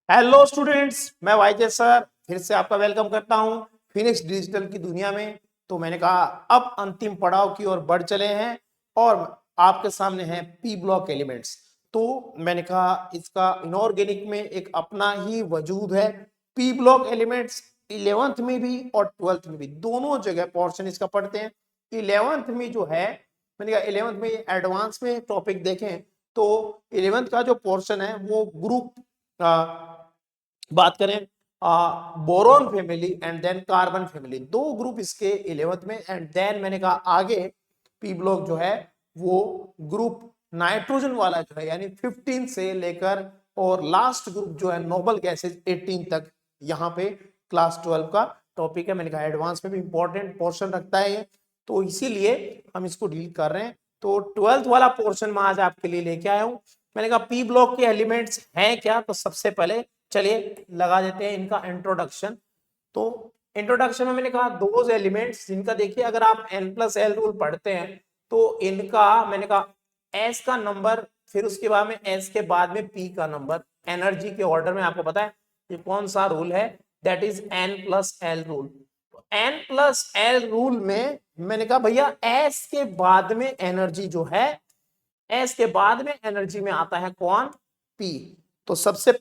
Hello students, मैं वाईजे sir फिर से आपका वेलकम करता हूं फिनिक्स डिजिटल की दुनिया में। तो मैंने कहा अब अंतिम पड़ाव की ओर बढ़ चले हैं और आपके सामने है पी ब्लॉक एलिमेंट्स। तो मैंने कहा इसका इनऑर्गेनिक में एक अपना ही वजूद है। पी ब्लॉक एलिमेंट्स 11th में भी और 12th में भी दोनों जगह पोर्शन इसका पढ़ते हैं। 11th में जो है, मैंने कहा 11th में एडवांस में टॉपिक देखें तो 11th का जो पोर्शन है वो ग्रुप बात करें boron family and then carbon family, दो ग्रुप इसके 11th में। एंड देन मैंने कहा आगे पी ब्लॉक जो है वो ग्रुप नाइट्रोजन वाला जो है यानी 15 से लेकर और लास्ट ग्रुप जो है नोबल गैसेज 18 तक यहाँ पे क्लास 12 का टॉपिक है। मैंने कहा एडवांस में भी इंपॉर्टेंट पोर्शन रखता है ये, तो इसीलिए हम इसको डील कर रहे हैं। तो 12th वाला पोर्शन में आज आपके लिए लेके आया हूं। मैंने कहा पी ब्लॉक के एलिमेंट्स हैं क्या, तो सबसे पहले चलिए लगा देते हैं इनका इंट्रोडक्शन। तो इंट्रोडक्शन में मैंने कहा दोज एलिमेंट्स जिनका देखिए अगर आप n+l रूल पढ़ते हैं तो इनका मैंने कहा s का नंबर, फिर उसके बाद में s के बाद में p का नंबर, एनर्जी के ऑर्डर में। आपको पता है ये कौन सा रूल है, that is n+l rule. n+l rule में मैंने कहा भैया s के बाद में एनर्जी जो है, s के बाद में एनर्जी में आता है कौन, p। तो सबसे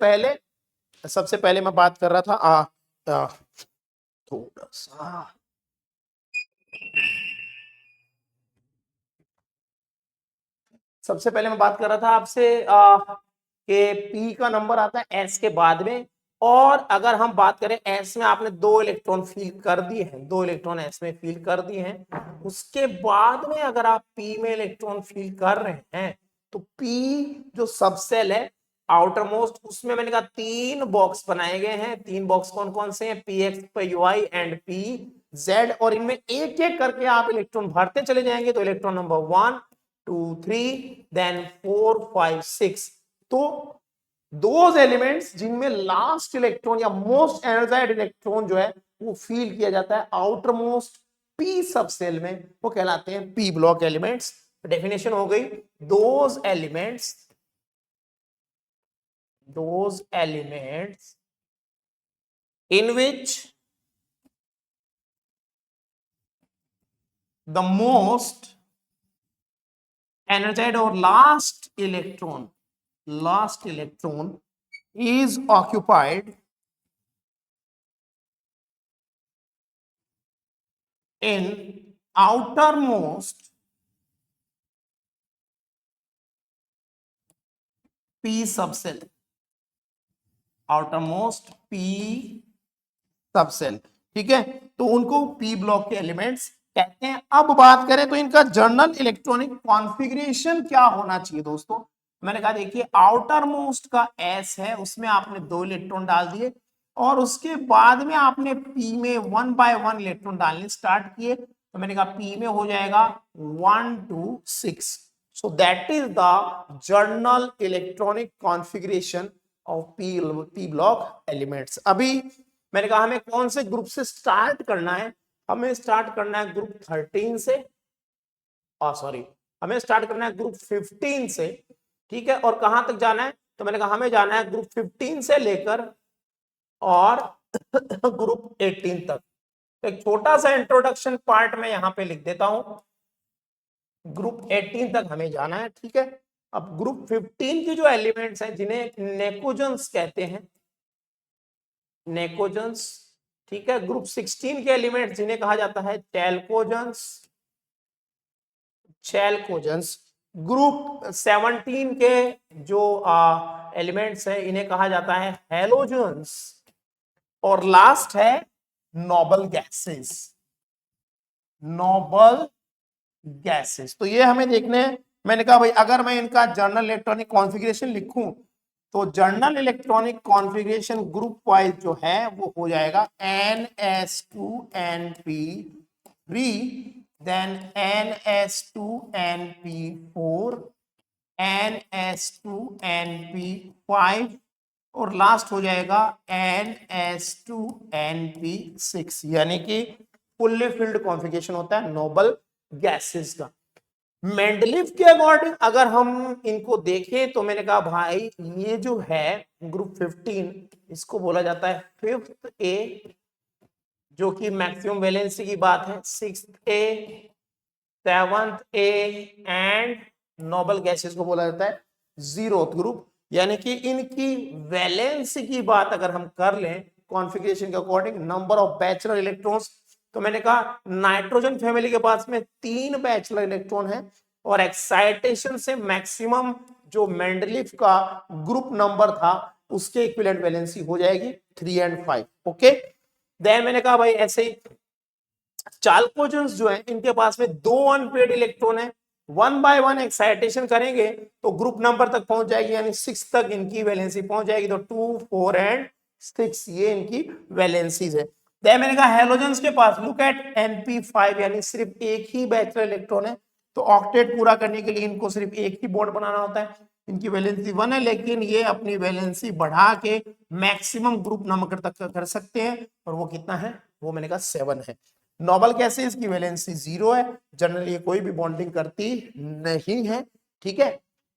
पहले मैं बात कर रहा था थोड़ा सा सबसे पहले मैं बात कर रहा था आपसे कि पी का नंबर आता है एस के बाद में। और अगर हम बात करें एस में आपने 2 इलेक्ट्रॉन फील कर दिए हैं, 2 इलेक्ट्रॉन एस में फील कर दिए हैं, उसके बाद में अगर आप पी में इलेक्ट्रॉन फील कर रहे हैं तो पी जो सबसेल है आउटर मोस्ट, उसमें मैंने कहा 3 बॉक्स बनाए गए हैं। 3 बॉक्स कौन कौन से हैं, P X P Y and P Z, और इनमें एक एक करके आप इलेक्ट्रॉन भरते चले जाएंगे। तो इलेक्ट्रॉन नंबर 1 2 3 देन 4 5 6। तो दोज एलिमेंट्स जिनमें लास्ट इलेक्ट्रॉन या मोस्ट एनर्जाइड इलेक्ट्रॉन जो है वो फील किया जाता है आउटर मोस्ट पी सब सेल में, वो कहलाते हैं पी ब्लॉक एलिमेंट्स। डेफिनेशन हो गई, those elements in which the most energized or last electron is occupied in outermost p subcell, outermost p subshell. ठीक है, तो उनको पी ब्लॉक के एलिमेंट्स कहते हैं। अब बात करें तो इनका जर्नल इलेक्ट्रॉनिक कॉन्फ़िगरेशन क्या होना चाहिए दोस्तों। मैंने कहा देखिए आउटर मोस्ट का एस है, उसमें आपने 2 इलेक्ट्रॉन डाल दिए और उसके बाद में आपने पी में 1 बाय 1 इलेक्ट्रॉन डालने स्टार्ट किए। तो मैंने कहा पी में हो जाएगा 1 2 6। So that is the journal electronic configuration of P block elements. अभी मैंने कहा हमें कौन से ग्रुप से स्टार्ट करना है, हमें स्टार्ट करना है ग्रुप 13 से, सॉरी हमें स्टार्ट करना है ग्रुप 15 से। ठीक है, और कहां तक जाना है, तो मैंने कहा हमें जाना है ग्रुप 15 से लेकर और ग्रुप 18 तक। तो एक छोटा सा इंट्रोडक्शन पार्ट में यहां पे लिख देता हूं, ग्रुप 18 तक हमें जाना है। ठीक है, अब ग्रुप 15 की जो एलिमेंट्स हैं जिन्हें नेकोजन्स कहते हैं, नेकोजन्स। ठीक है, ग्रुप 16 के एलिमेंट जिन्हें कहा जाता है चैल्कोजन्स, चैल्कोजन्स। ग्रुप 17 के जो एलिमेंट्स हैं इन्हें कहा जाता है हेलोजन्स। और लास्ट है नोबल गैसेस, नोबल गैसेस। तो ये हमें देखने हैं। मैंने कहा भाई अगर मैं इनका जर्नल इलेक्ट्रॉनिक कॉन्फ़िगरेशन लिखूं तो journal electronic configuration group wise जो है वो हो जाएगा NS2NP3 देन NS2NP4 NS2NP5 और लास्ट हो जाएगा NS2NP6, यानी कि फुल्ली फिल्ड कॉन्फ़िगरेशन होता है नोबल गैसेस का। मेंडलीव के अकॉर्डिंग अगर हम इनको देखें तो मैंने कहा भाई ये जो है ग्रुप 15 इसको बोला जाता है 5th ए, जो कि मैक्सिमम वैलेंसी की बात है, 6th A, 7th A and noble gases को बोला जाता है 0th ग्रुप। यानी कि इनकी वैलेंसी की बात अगर हम कर लें कॉन्फ़िगरेशन के according, number of bachelor electrons, तो मैंने कहा नाइट्रोजन फैमिली के पास में 3 बैचलर इलेक्ट्रॉन है और एक्साइटेशन से मैक्सिमम जो मेंडलीव का ग्रुप नंबर था उसके इक्विवेलेंट वैलेंसी हो जाएगी 3 और 5। ओके, देन मैंने कहा भाई ऐसे ही चाल्कोजेंस जो है इनके पास में 2 अनपेड इलेक्ट्रॉन है, 1 बाय 1 एक्साइटेशन करेंगे तो ग्रुप नंबर तक पहुंच जाएगी, यानी 6 तक इनकी वैलेंसी पहुंच जाएगी। तो 2, 4 एंड 6 ये इनकी वैलेंसीज है। देन मैंने कहा हैलोजेंस के पास लुक एट np5, यानी सिर्फ एक ही बैचलर इलेक्ट्रॉन है, तो ऑक्टेट पूरा करने के लिए इनको सिर्फ एक ही बॉन्ड बनाना होता है। इनकी वैलेंसी 1 है, लेकिन ये अपनी वैलेंसी बढ़ा के मैक्सिमम ग्रुप नंबर तक कर सकते हैं, और वो कितना है, वो मैंने कहा 7 है। नोबल गैसेस की वैलेंसी 0 है, जनरली ये कोई भी बॉन्डिंग करती नहीं है। ठीक है,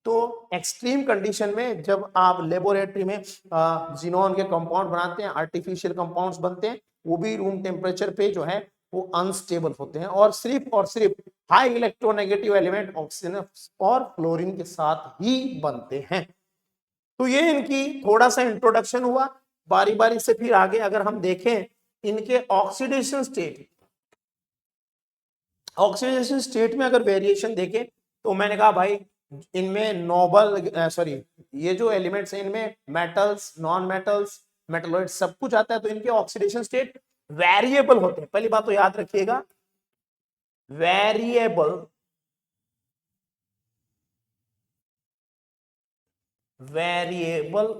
तो एक्सट्रीम कंडीशन में जब आप लेबोरेटरी में जिनोन के कंपाउंड बनाते हैं, आर्टिफिशियल कंपाउंड्स बनते हैं, वो भी रूम टेम्परेचर पे जो है वो अनस्टेबल होते हैं और सिर्फ हाई इलेक्ट्रोनेगेटिव एलिमेंट ऑक्सीजन और फ्लोरीन के साथ ही बनते हैं। तो ये इनकी थोड़ा सा इंट्रोडक्शन हुआ। बारी बारी से फिर आगे अगर हम देखें इनके ऑक्सीडेशन स्टेट में अगर वेरिएशन देखें तो मैंने कहा भाई इनमें ये जो एलिमेंट्स हैं इनमें मेटल्स, नॉन मेटल्स, मेटलॉइड सब कुछ आता है, तो इनके ऑक्सीडेशन स्टेट वेरिएबल होते हैं। पहली बात तो याद रखिएगा, वेरिएबल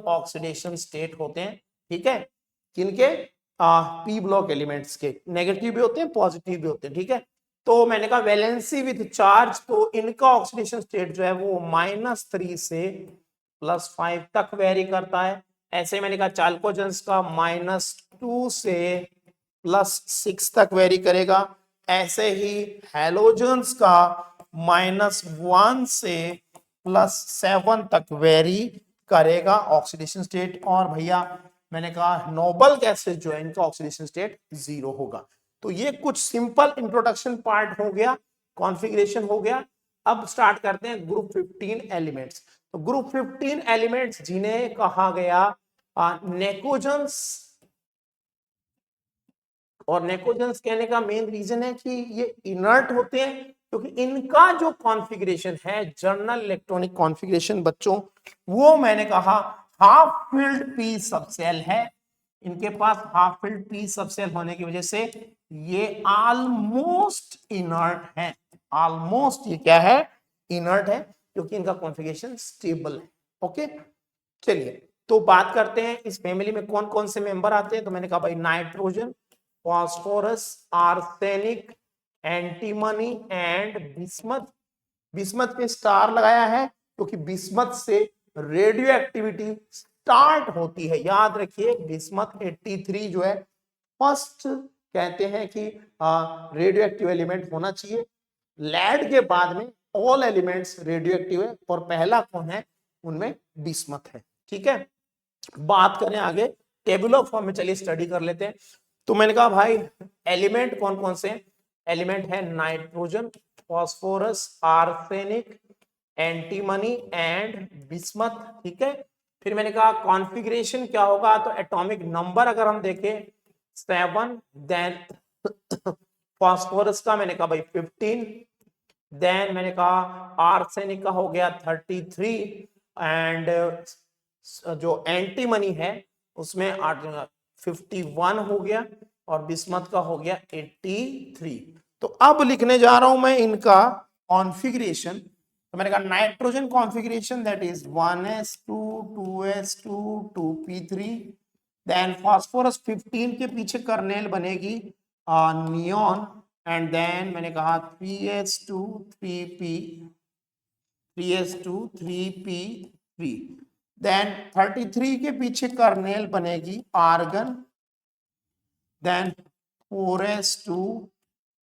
ऑक्सीडेशन स्टेट होते हैं। ठीक है, किनके, पी ब्लॉक एलिमेंट्स के नेगेटिव भी होते हैं, पॉजिटिव भी होते हैं। ठीक है, तो मैंने कहा वैलेंसी विथ चार्ज, तो इनका ऑक्सीडेशन स्टेट जो है वो -3 से +5 तक वेरी करता है। ऐसे मैंने कहा चाल्कोजेंस का -2 से +6 तक वेरी करेगा। ऐसे ही हैलोजेंस का -1 से +7 तक वेरी करेगा ऑक्सीडेशन स्टेट। और भैया मैंने कहा नोबल गैसेस जो है इनका ऑक्सीडेशन स्टेट 0 होगा। तो ये कुछ सिंपल इंट्रोडक्शन पार्ट हो गया, कॉन्फ़िगरेशन हो गया। अब स्टार्ट करते हैं ग्रुप 15 एलिमेंट्स। तो ग्रुप 15 एलिमेंट्स जिन्हें कहा गया नेकोजेंस, और नेकोजेंस कहने का मेन रीजन है कि ये इनर्ट होते हैं, क्योंकि इनका जो कॉन्फ़िगरेशन है जर्नल इलेक्ट्रॉनिक कॉन्फ़िगरेशन बच्चों, वो मैंने कहा हाफ फिल्ड पी सबसेल है। इनके पास हाफ फिल्ड पी सबसेल होने की वजह से ये ऑलमोस्ट इनर्ट है। ऑलमोस्ट ये क्या है, इनर्ट है, क्योंकि इनका कॉन्फ़िगरेशन स्टेबल है। ओके, चलिए तो बात करते हैं इस फैमिली में कौन कौन से मेंबर आते हैं। तो मैंने कहा भाई nitrogen, phosphorus, arsenic, antimony and bismuth. Bismuth पे स्टार लगाया है क्योंकि बिस्मथ से रेडियो एक्टिविटी स्टार्ट होती है। याद रखिए बिस्मथ 83 जो है फर्स्ट कहते हैं कि रेडियो एक्टिव एलिमेंट होना चाहिए। लेड के बाद में ऑल एलिमेंट्स रेडियो एक्टिव है और पहला कौन है उनमें बिस्मथ है। ठीक है, बात करें आगे टेबल ऑफ फॉर्म में, चलिए स्टडी कर लेते हैं। तो मैंने कहा भाई एलिमेंट कौन कौन से, एलिमेंट है nitrogen, phosphorus, arsenic, antimony and bismuth. ठीक है, फिर मैंने कहा कॉन्फ़िगरेशन क्या होगा, तो एटॉमिक नंबर अगर हम देखें 7, देन फास्फोरस का मैंने कहा भाई 15, देन मैंने कहा आर्सेनिक का हो गया 33 एंड जो एंटीमनी है उसमें 51 हो गया और बिस्मथ का हो गया 83। तो अब लिखने जा रहा हूं मैं इनका कॉन्फ़िगरेशन। तो मैंने कहा nitrogen configuration that is 1s2 2s2 2p3, then phosphorus 15 के पीछे कर्नेल बनेगी नियॉन, एंड देन मैंने कहा 3s2 3p 3s2 3p3, then 33 के पीछे कर्नेल बनेगी argon, then 4s2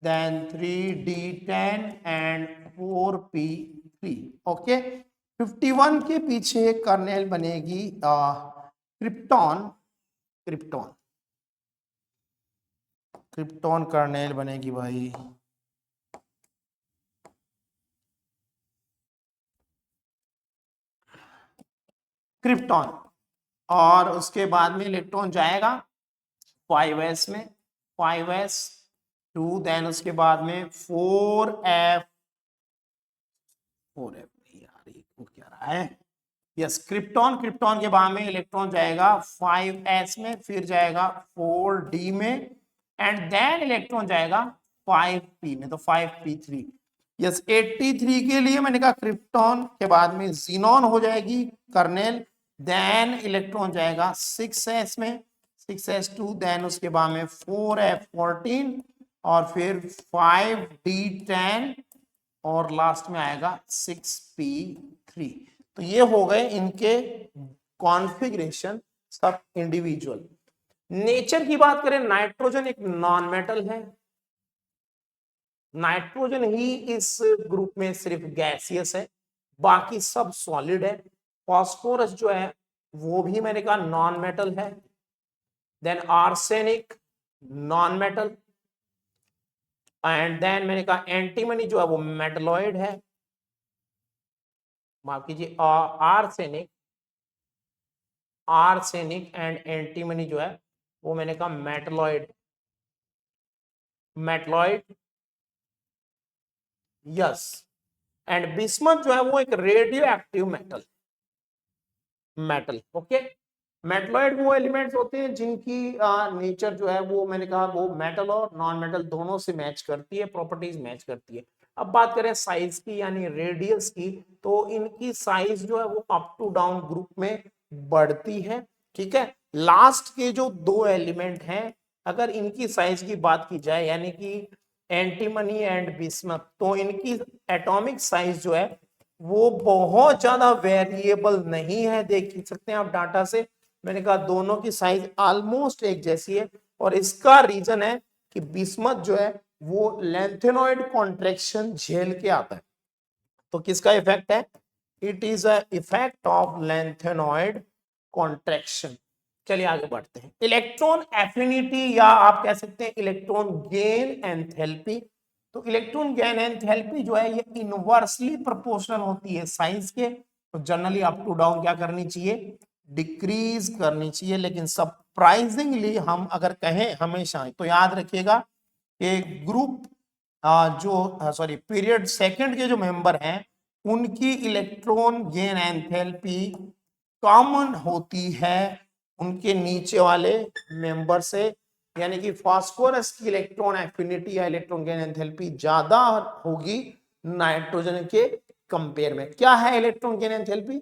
then 3d10 and 4p3। Okay, 51 के पीछे कर्नेल बनेगी क्रिप्टॉन। क्रिप्टॉन क्रिप्टॉन कर्नेल बनेगी भाई। क्रिप्टॉन, और उसके बाद में इलेक्ट्रॉन जाएगा 5s में, 5s2, देन उसके बाद में 4f, 4f यार ये क्या रहा है, यस क्रिप्टॉन। क्रिप्टॉन के बाद में इलेक्ट्रॉन जाएगा 5s में, फिर जाएगा 4d में, एंड देन इलेक्ट्रॉन जाएगा 5p में, तो 5p3। यस 83 के लिए मैंने कहा क्रिप्टॉन के बाद में जीनॉन हो जाएगी कर्नेल, देन इलेक्ट्रॉन जाएगा 6s में, 6s2, देन उसके बाद में 4f14 और फिर 5d10 और लास्ट में आएगा 6p3। तो ये हो गए इनके कॉन्फ़िगरेशन सब इंडिविजुअल। नेचर की बात करें, नाइट्रोजन एक नॉन मेटल है, नाइट्रोजन ही इस ग्रुप में सिर्फ गैसियस है, बाकी सब सॉलिड है। फास्फोरस जो है वो भी मैंने कहा नॉन मेटल है, then arsenic non metal, and then मैंने कहा एंटीमनी जो है वो मेटलॉइड है, माफ कीजिए आर्सेनिक, आर्सेनिक एंड एंटीमनी जो है वो मैंने कहा metalloid, metalloid yes. And bismuth जो है वो एक radio active metal, metal okay. Metalloid वो एलिमेंट्स होते हैं जिनकी नेचर जो है वो मैंने कहा वो मेटल और नॉन मेटल दोनों से मैच करती है, प्रॉपर्टीज मैच करती है। अब बात करें साइज की यानी रेडियस की, तो इनकी साइज जो है वो अप टू डाउन ग्रुप में बढ़ती है, ठीक है। लास्ट के जो दो एलिमेंट हैं, अगर इनकी साइज की बात की जाए यानी कि एंटीमनी एंड बिस्मथ, तो इनकी एटॉमिक साइज जो है वो बहुत ज्यादा वेरिएबल नहीं है, देख सकते हैं आप डाटा से। मैंने कहा दोनों की साइज ऑलमोस्ट एक जैसी है, और इसका रीजन है कि बिस्मथ जो है वो लेंथेनॉइड कॉन्ट्रैक्शन झेल के आता है। तो किसका इफेक्ट है? It is a effect of lanthanoid contraction. चलिए आगे बढ़ते हैं। इलेक्ट्रॉन एफिनिटी या आप कह सकते हैं इलेक्ट्रॉन गेन एंथैल्पी। तो इलेक्ट्रॉन गेन एंथैल्पी जो है ये इनवर्सली प्रोपोर्शनल होती है साइज के, तो जनरली अप टू डाउन क्या करनी चाहिए? डिक्रीज करनी चाहिए। लेकिन सरप्राइजिंगली हम अगर कहें हमेशा, तो याद रखिएगा कि ग्रुप जो सॉरी पीरियड सेकंड के जो मेंबर हैं उनकी इलेक्ट्रॉन गेन एंथैल्पी कॉमन होती है उनके नीचे वाले मेंबर से, यानी कि फास्फोरस की इलेक्ट्रॉन एफिनिटी या इलेक्ट्रॉन गेन एंथैल्पी ज्यादा होगी नाइट्रोजन के कंपेयर में। क्या है इलेक्ट्रॉन गेन एंथैल्पी?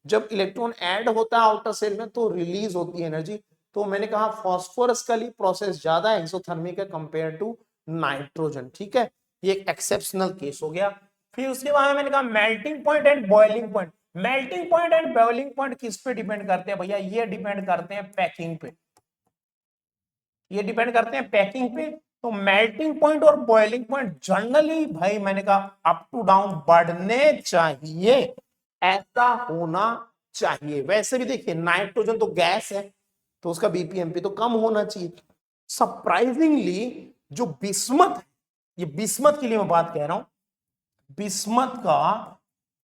जब इलेक्ट्रॉन ऐड होता है आउटर सेल में तो रिलीज होती है एनर्जी। तो मैंने कहा फास्फोरस का लिए प्रोसेस ज्यादा एक्सोथर्मिक है कंपेयर टू नाइट्रोजन, ठीक है। ये एक एक्सेप्शनल केस हो गया। फिर उसके बाद मैंने कहा melting point and boiling point. Melting point and boiling point किस पे डिपेंड करते हैं भैया? ये डिपेंड करते हैं पैकिंग पे, ये डिपेंड करते हैं पैकिंग पे। तो मेल्टिंग पॉइंट और बॉइलिंग पॉइंट जनरली भाई मैंने कहा अप टू डाउन बढ़ने चाहिए, ऐसा होना चाहिए। वैसे भी देखिए नाइट्रोजन तो गैस है तो उसका बीपीएमपी तो कम होना चाहिए। सरप्राइजिंगली जो बिस्मथ, ये बिस्मथ के लिए मैं बात कह रहा हूं, बिस्मथ का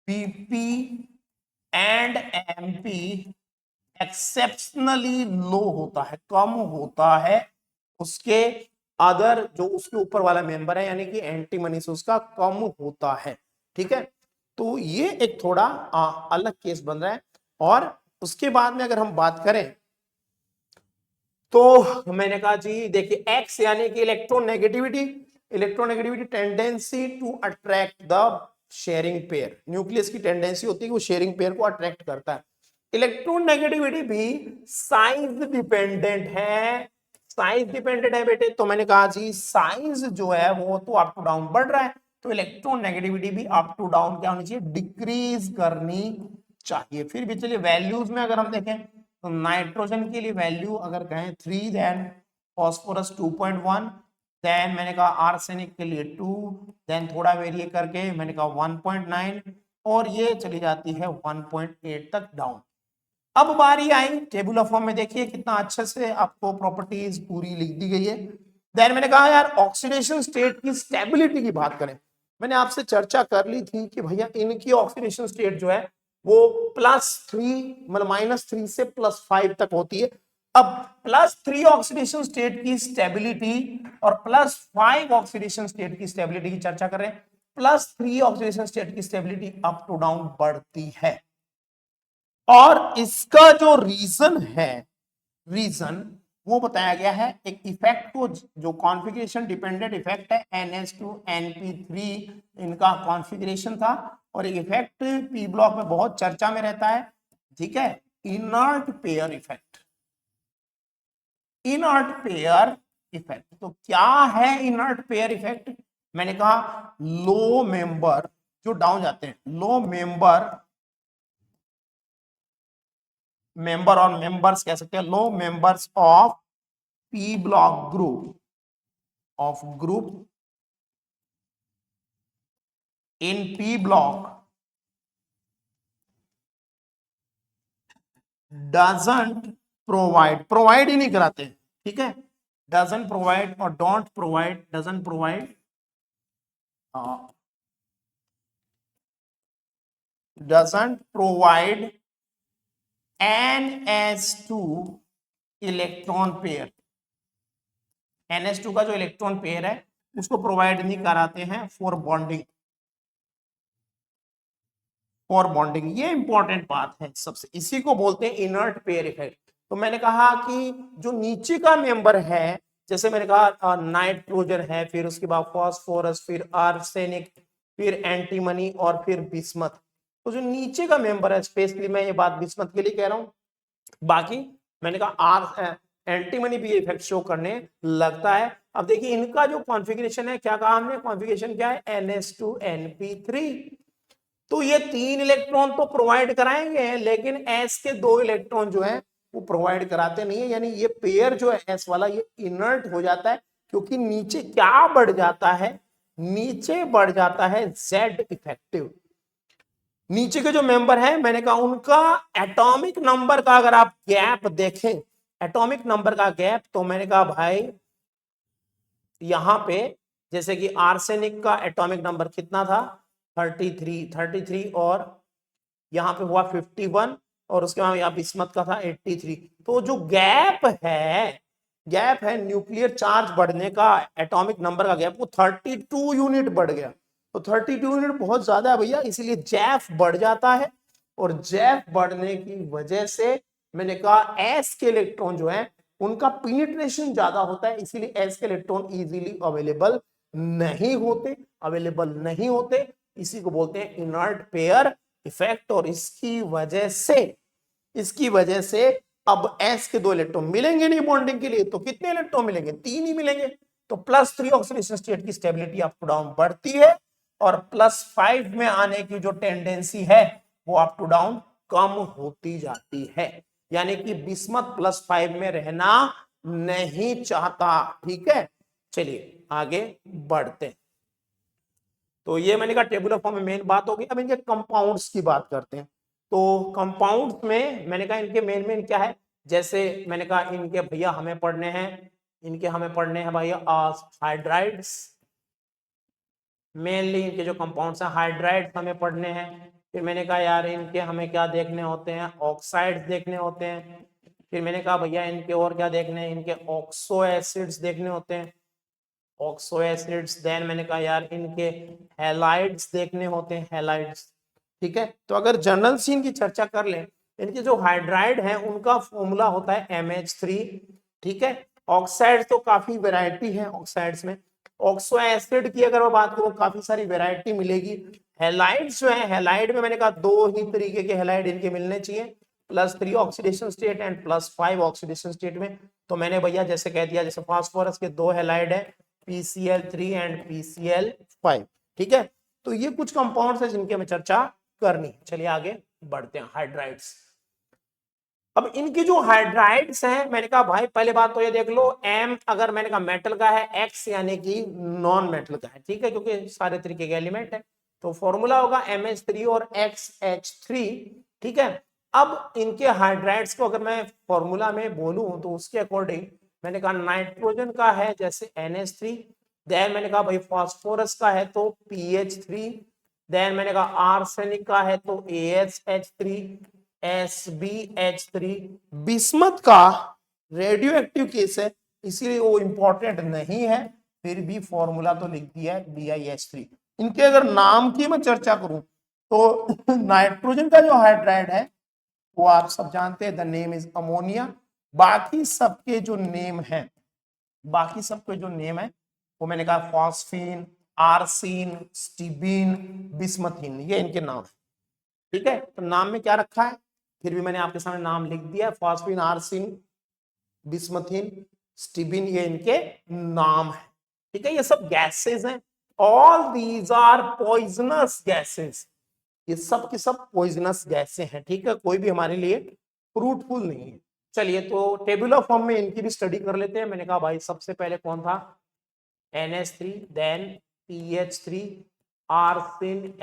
बीपी एंड एमपी एक्सेप्शनली लो होता है, कम होता है उसके अदर जो उसके ऊपर वाला मेंबर है यानी कि एंटीमनी से उसका कम होता है, ठीक है। तो ये एक थोड़ा अलग केस बन रहा है। और उसके बाद में अगर हम बात करें तो मैंने कहा जी देखिए एक्स यानी कि electronegativity, electronegativity tendency to attract the sharing pair, nucleus की टेंडेंसी होती है कि वो शेयरिंग पेयर को अट्रैक्ट करता है। इलेक्ट्रोनेगेटिविटी भी साइज डिपेंडेंट है, साइज डिपेंडेंट है बेटे। तो मैंने कहा जी साइज जो है वो तो अप टू डाउन बढ़ रहा है, तो इलेक्ट्रोनेगेटिविटी भी अप टू डाउन क्या होनी चाहिए? डिक्रीज करनी चाहिए। फिर भी चलिए वैल्यूज में अगर हम देखें तो नाइट्रोजन के लिए वैल्यू अगर कहें 3, देन फास्फोरस 2.1, देन मैंने कहा आर्सेनिक के लिए 2, देन थोड़ा वेरी करके मैंने कहा 1.9 और ये चली जाती है 1.8 तक डाउन। अब बारी आई टेबुलर फॉर्म में, देखिए कितना अच्छे से आपको प्रॉपर्टीज पूरी लिख दी गई है। देन मैंने कहा यार ऑक्सीडेशन स्टेट की स्टेबिलिटी की बात करें, मैंने आपसे चर्चा कर ली थी कि भैया इनकी ऑक्सीडेशन स्टेट जो है वो +3 मतलब -3 से +5 तक होती है। अब +3 ऑक्सीडेशन स्टेट की स्टेबिलिटी और +5 ऑक्सीडेशन स्टेट की स्टेबिलिटी की चर्चा कर रहे हैं। +3 ऑक्सीडेशन स्टेट की स्टेबिलिटी अप टू डाउन बढ़ती है और इसका जो रीजन है, रीजन वो बताया गया है एक इफेक्ट को, जो कॉन्फ़िगरेशन डिपेंडेंट इफेक्ट है NH2 NP3 इनका कॉन्फ़िगरेशन था और एक इफेक्ट पी ब्लॉक में बहुत चर्चा में रहता है, ठीक है, inert pair effect. Inert pair effect तो क्या है इनर्ट पेयर इफेक्ट? मैंने कहा लो मेंबर जो डाउन जाते हैं, लो मेंबर और मेंबर्स कह सकते हैं, low members of P block group in P block doesn't provide ही नहीं कराते, ठीक है, डजंट प्रोवाइड और don't provide, doesn't provide NH2 electron pair, NH2 का जो इलेक्ट्रॉन पेयर है उसको प्रोवाइड नहीं कराते हैं फॉर बॉन्डिंग। ये इंपॉर्टेंट बात है सबसे, इसी को बोलते हैं इनर्ट पेयर इफेक्ट। तो मैंने कहा कि जो नीचे का मेंबर है, जैसे मैंने कहा नाइट्रोजन है, फिर उसके बाद फास्फोरस, फिर आर्सेनिक, फिर एंटीमनी और फिर बिस्मथ। तो जो नीचे का मेंबर है, स्पेशली मैं ये बात बिस्मथ के लिए कह रहा हूं, बाकी मैंने कहा एंटीमनी भी इफेक्ट शो करने लगता है। अब देखिए इनका जो कॉन्फ़िगरेशन है, क्या कहा हमने, कॉन्फ़िगरेशन क्या है, NH2 NP3। तो ये 3 इलेक्ट्रॉन तो प्रोवाइड कराएंगे, लेकिन S के 2 इलेक्ट्रॉन जो है वो प्रोवाइड कराते नहीं है, यानी ये पेयर जो है S वाला ये इनर्ट हो जाता है, क्योंकि नीचे क्या बढ़ जाता है, नीचे बढ़ जाता है Z इफेक्टिव। नीचे के जो मेंबर है मैंने कहा उनका एटॉमिक नंबर का अगर आप गैप देखें, एटॉमिक नंबर का गैप, तो मैंने कहा भाई यहां पे जैसे कि आर्सेनिक का एटॉमिक नंबर कितना था, 33 और यहां पे हुआ 51 और उसके बाद यहाँ बिस्मथ का था 83। तो जो गैप है न्यूक्लियर चार्ज बढ़ने का, एटॉमिक नंबर का गैप, वो 32 यूनिट बढ़ गया। तो 32 यूनिट बहुत ज्यादा है भैया, इसीलिए जैफ बढ़ जाता है और जैफ बढ़ने की वजह से मैंने कहा एस के इलेक्ट्रॉन जो है उनका पेनिट्रेशन ज्यादा होता है, इसीलिए एस के इलेक्ट्रॉन इजीली अवेलेबल नहीं होते। इसी को बोलते हैं इनर्ट पेयर इफेक्ट। और इसकी वजह से अब एस के 2 इलेक्ट्रॉन मिलेंगे नहीं बॉन्डिंग के लिए, तो कितने इलेक्ट्रॉन मिलेंगे, 3 ही मिलेंगे। तो +3 ऑक्सीडेशन स्टेट की स्टेबिलिटी अप टू डाउन बढ़ती है और +5 में आने की जो टेंडेंसी है वो अप टू डाउन कम होती जाती है, यानी कि बिस्मथ +5 में रहना नहीं चाहता, ठीक है। चलिए आगे बढ़ते हैं। तो ये मैंने कहा टेबुलर फॉर्म में मेन बात होगी। अब इनके कंपाउंड्स की बात करते हैं। तो कंपाउंड्स में मैंने कहा इनके मेन क्या है, जैसे मैंने कहा इनके भैया हमें पढ़ने हैं भैया हाइड्राइड्स, मेनली इनके जो कंपाउंड्स हैं हाइड्राइड्स हमें पढ़ने हैं। फिर मैंने कहा यार इनके हमें क्या देखने होते हैं, ऑक्साइड्स देखने होते हैं। फिर मैंने कहा भैया इनके और क्या देखने हैं, इनके ऑक्सो एसिड्स देखने होते हैं, ऑक्सो एसिड्स। देन मैंने कहा यार इनके हैलाइड्स देखने होते हैं, हैलाइड्स, ठीक है। तो अगर जनरल सीन की चर्चा कर लें, इनके जो हाइड्राइड हैं उनका फॉर्मूला होता है MH3, ठीक है। ऑक्साइड तो काफी वैरायटी है ऑक्साइड्स में, ऑक्सो एसिड की अगर मैं बात करूं काफी सारी वैरायटी मिलेगी। हैलाइड्स जो है, हैलाइड में मैंने कहा 2 ही तरीके के हैलाइड इनके मिलने चाहिए, +3 oxidation state and +5 oxidation state में। तो मैंने भैया जैसे कह दिया, जैसे फास्फोरस के 2 हैलाइड है, PCl3 एंड PCl5, ठीक है। तो ये कुछ कंपाउंड्स है जिनकी हमें चर्चा करनी है। चलिए आगे बढ़ते हैं। हाइड्राइड्स, अब इनकी जो हाइड्राइड्स हैं, मैंने कहा भाई पहले बात तो ये देख लो, M अगर मैंने कहा मेटल का है, X यानी कि नॉन मेटल का है, ठीक है, क्योंकि सारे तरीके के एलिमेंट है, तो फॉर्मूला होगा MH3 और XH3, ठीक है। अब इनके हाइड्राइड्स को अगर मैं फॉर्मूला में बोलूं तो उसके अकॉर्डिंग मैंने कहा नाइट्रोजन का है जैसे NH3, देन मैंने कहा भाई फास्फोरस का है तो PH3, देन मैंने कहा आर्सेनिक का है तो ASH3, SbH3, बिस्मथ का रेडियो एक्टिव केस है इसीलिए वो इंपॉर्टेंट नहीं है, फिर भी फॉर्मूला तो लिख दिया है BiH3। इनके अगर नाम की मैं चर्चा करूं तो नाइट्रोजन का जो हाइड्राइड है वो आप सब जानते हैं, द नेम इज अमोनिया। बाकी सबके जो नेम है, बाकी सबके जो नेम है वो मैंने कहा फॉस्फीन, आर्सिन, स्टीबिन, बिस्मथीन, ये इनके नाम है, ठीक है। तो नाम में क्या रखा है, फिर भी मैंने आपके सामने नाम लिख दिया, फॉस्फीन, आर्सिन, बिस्मथीन, स्टीबिन, ये इनके नाम है, ठीक है। ये सब गैसेस हैं, all these are poisonous gases, ये सब की सब पॉइजनस गैसें हैं, ठीक है, कोई भी हमारे लिए फ्रूटफुल नहीं है। चलिए तो टेबुलर फॉर्म में इनकी भी स्टडी कर लेते हैं। मैंने कहा भाई सबसे पहले कौन था, NH3, then PH3, arsine,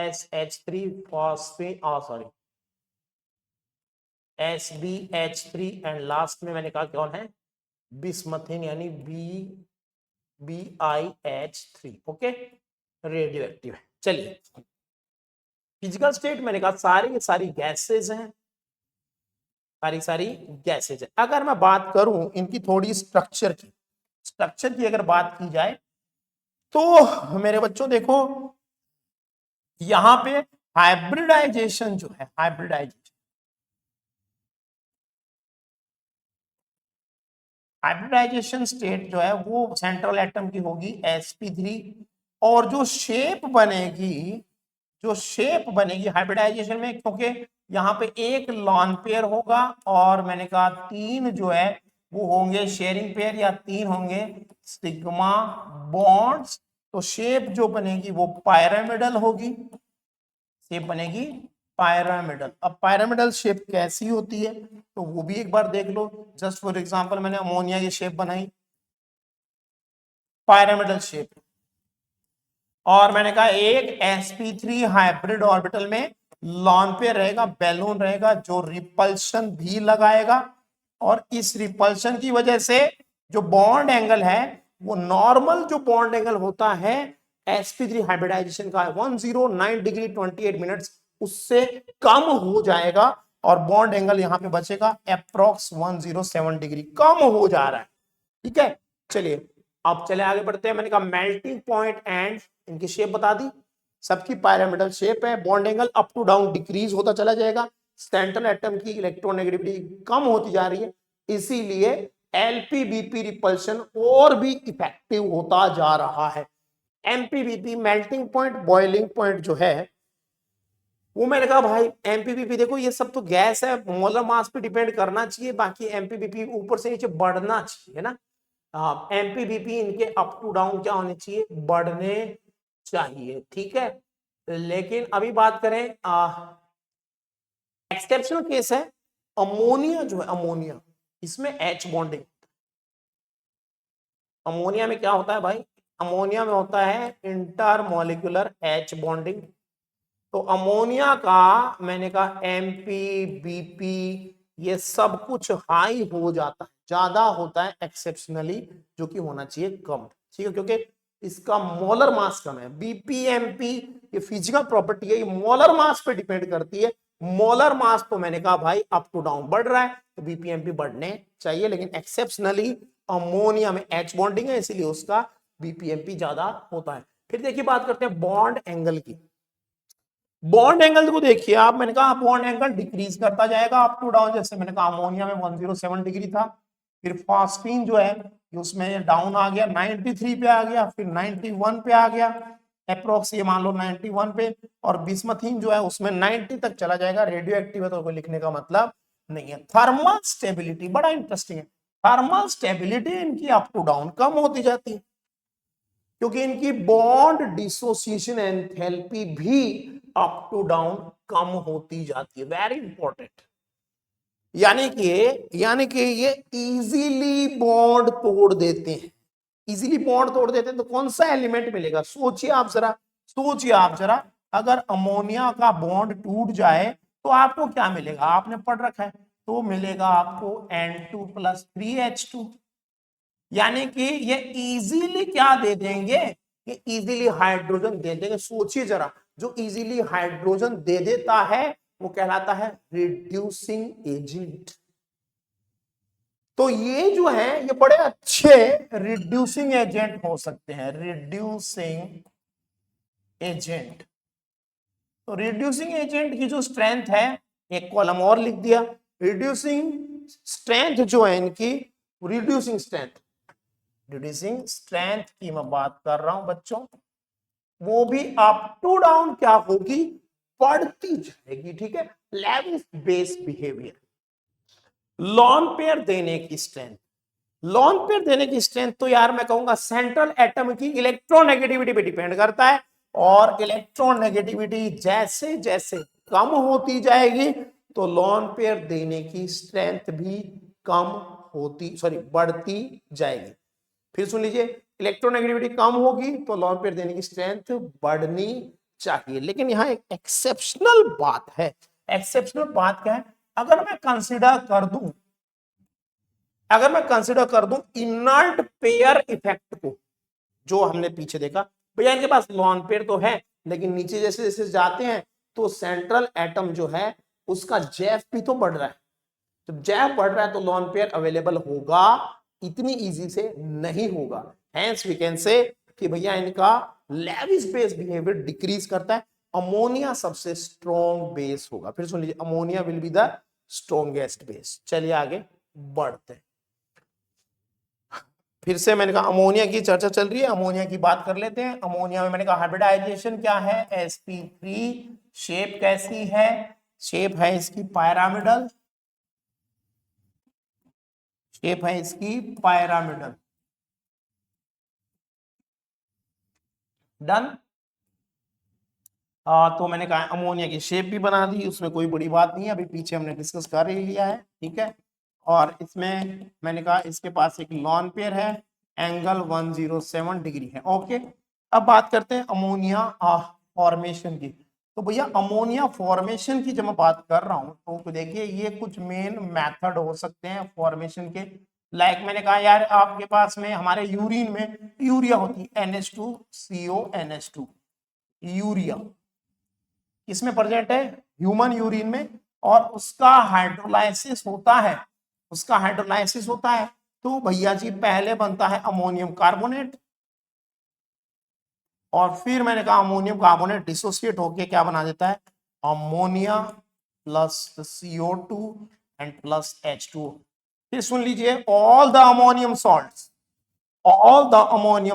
SH3, phosphine, sorry SbH3 and last में मैंने कहा कौन है, बिस्मथीन यानी BiH3, ओके, रेडियो एक्टिव है। चलिए फिजिकल स्टेट मैंने कहा सारी सारी गैसेज हैं, सारी सारी गैसेज है। अगर मैं बात करूं इनकी थोड़ी स्ट्रक्चर की अगर बात की जाए तो मेरे बच्चों देखो यहां पे हाइब्रिडाइजेशन जो है, हाइब्रिडाइजेशन स्टेट जो है वो सेंट्रल एटम की होगी sp3, और जो शेप बनेगी हाइब्रिडाइजेशन में, क्योंकि यहाँ पे एक लॉन पेयर होगा और मैंने कहा 3 जो है वो होंगे शेयरिंग पेयर या 3 होंगे सिग्मा बॉन्ड्स, तो शेप जो बनेगी वो पायरामिडल होगी, शेप बनेगी पायरामिडल। अब पायरामिडल शेप कैसी होती है तो वो भी एक बार देख लो, जस्ट फॉर एग्जांपल मैंने अमोनिया की शेप बनाई पायरामिडल शेप, और मैंने कहा एक sp3 हाइब्रिड ऑर्बिटल में लॉन पे रहेगा, बैलून रहेगा जो रिपल्शन भी लगाएगा, और इस रिपल्शन की वजह से जो बॉन्ड एंगल है वो नॉर्मल जो बॉन्ड एंगल होता है sp3 हाइब्रिडाइजेशन का 109 डिग्री 28 मिनट्स उससे कम हो जाएगा, और बॉन्ड एंगल यहां पे बचेगा अप्रोक्स 107 डिग्री, कम हो जा रहा है, ठीक है। चलिए अब चले आगे बढ़ते हैं। मैंने कहा मेल्टिंग पॉइंट एंड इनकी शेप बता दी, सबकी पायरामिडल शेप है, bond angle up to down decrease होता चला जाएगा, सेंट्रल एटम की इलेक्ट्रोनेगेटिविटी कम होती जा रही है, इसीलिए LPBP रिपल्शन और भी इफेक्टिव होता जा रहा है। MPBP melting point boiling point जो है वो मैंने कहा भाई MPBP देखो ये सब तो गैस है, मोलर मास पे डिपेंड करना चाहिए, बाकी MPBP ऊपर से नीचे बढ़ना चाहिए ना, MPBP इनके अप टू डाउन क्या होने चाहिए, बढ़ने चाहिए, ठीक है। लेकिन अभी बात करें एक्सेप्शनल केस है अमोनिया जो है, अमोनिया इसमें H बॉन्डिंग, अमोनिया में क्या होता है भाई, अमोनिया में होता है इंटरमोलिकुलर H बॉन्डिंग, तो अमोनिया का मैंने कहा MPBP ये सब कुछ हाई हो जाता है, ज्यादा होता है एक्सेप्शनली, जो कि होना चाहिए कम, ठीक है, क्योंकि इसका मोलर मास कम है। BPMP ये फिजिकल प्रॉपर्टी है, ये मोलर मास पे डिपेंड करती है, मोलर मास तो मैंने कहा भाई अप टू डाउन बढ़ रहा है तो BPMP बढ़ने चाहिए, लेकिन एक्सेप्शनली अमोनिया में H बॉन्डिंग है इसीलिए उसका BPMP ज्यादा होता है। फिर देखिए बात करते हैं बॉन्ड एंगल की, बॉन्ड एंगल को देखिए आप, मैंने कहा बॉन्ड एंगल डिक्रीज करता जाएगा अप टू डाउन, जैसे मैंने कहा अमोनिया में 107 डिग्री था, फिर फास्फीन जो है उसमें डाउन आ गया 93 पे आ गया, फिर 91 पे आ गया अप्रोक्स, ये मान लो 91 पे, और बिस्मथीन जो है उसमें 90 तक चला जाएगा, रेडियो एक्टिव है तो कोई लिखने का मतलब नहीं है। थर्मल स्टेबिलिटी बड़ा इंटरेस्टिंग है, थर्मल स्टेबिलिटी इनकी अप टू डाउन कम होती जाती है क्योंकि इनकी बॉन्ड डिसोसिएशन एंथैल्पी भी अप टू डाउन कम होती जाती है, वेरी इंपॉर्टेंट, यानी कि ये इजीली बॉन्ड तोड़ देते हैं। इजीली बॉन्ड तोड़ देते हैं तो कौन सा एलिमेंट मिलेगा? सोचिए आप जरा, अगर अमोनिया का बॉन्ड टूट जाए तो आपको क्या मिलेगा? आपने पढ़ रखा है, तो मिलेगा आपको N2+3H2। यानी कि ये इजीली क्या दे देंगे? ये इजीली हाइड्रोजन दे देंगे। सोचिए जरा, जो इजीली हाइड्रोजन दे देता है वो कहलाता है रिड्यूसिंग एजेंट। तो ये जो है ये बड़े अच्छे रिड्यूसिंग एजेंट हो सकते हैं, रिड्यूसिंग एजेंट। तो रिड्यूसिंग एजेंट की जो स्ट्रेंथ है, एक कॉलम और लिख दिया, रिड्यूसिंग स्ट्रेंथ जो है इनकी, रिड्यूसिंग स्ट्रेंथ की मैं बात कर रहा हूं बच्चों, वो भी अप टू डाउन क्या होगी? बढ़ती जाएगी। ठीक है, Lewis base behaviour. Lone pair देने की स्ट्रेंथ तो यार मैं कहूंगा सेंट्रल एटम की इलेक्ट्रोनेगेटिविटी पे डिपेंड करता है, और इलेक्ट्रोनेगेटिविटी जैसे जैसे कम होती जाएगी तो लॉन पेयर देने की स्ट्रेंथ भी बढ़ती जाएगी। फिर सुन लीजिए, इलेक्ट्रोनेगेटिविटी कम होगी तो लॉन पेयर देने की स्ट्रेंथ बढ़नी चाहिए। लेकिन यहां एक एक्सेप्शनल बात है। एक्सेप्शनल बात क्या है? अगर मैं कंसिडर कर दूं इनर्ट पेयर इफेक्ट को, जो हमने पीछे देखा, भैया इनके पास लॉन पेयर तो है लेकिन नीचे जैसे जैसे जाते हैं तो सेंट्रल एटम जो है उसका जेफ भी तो बढ़ रहा है। तो जेफ बढ़ रहा है तो लॉन पेयर अवेलेबल होगा? इतनी इजी से नहीं होगा। हेंस वी कैन से कि भैया इनका लेविस बेस बिहेवियर डिक्रीज करता है। अमोनिया सबसे स्ट्रॉन्ग बेस होगा। फिर सुन लीजिए, ammonia will be the strongest base. चलिए आगे बढ़ते हैं। फिर से मैंने कहा अमोनिया की चर्चा चल रही है, अमोनिया की बात कर लेते हैं। अमोनिया में मैंने कहा हाइब्रिडाइजेशन क्या है? sp3। शेप कैसी है? शेप है इसकी पायरामिडल। डन। तो मैंने कहा अमोनिया की शेप भी बना दी, उसमें कोई बड़ी बात नहीं है, अभी पीछे हमने डिस्कस कर ही लिया है। ठीक है, और इसमें मैंने कहा इसके पास एक लॉन पेयर है, एंगल 107 डिग्री है। ओके, अब बात करते हैं अमोनिया फॉर्मेशन की। तो भैया अमोनिया फॉर्मेशन की जब मैं बात कर रहा हूं तो देखिए ये कुछ मेन मेथड हो सकते हैं फॉर्मेशन के। लाइक मैंने कहा यार आपके पास में हमारे यूरिन में यूरिया होती है, NH2CO NH2, यूरिया इसमें प्रेजेंट है ह्यूमन यूरिन में, और उसका हाइड्रोलाइसिस होता है। तो भैया जी पहले बनता है अमोनियम कार्बोनेट, और फिर मैंने कहा अमोनियम कार्बोनेट डिसोसिएट होके क्या बना देता है? Ammonia plus CO2 and plus H2O। फिर सुन लीजिए, all the ammonium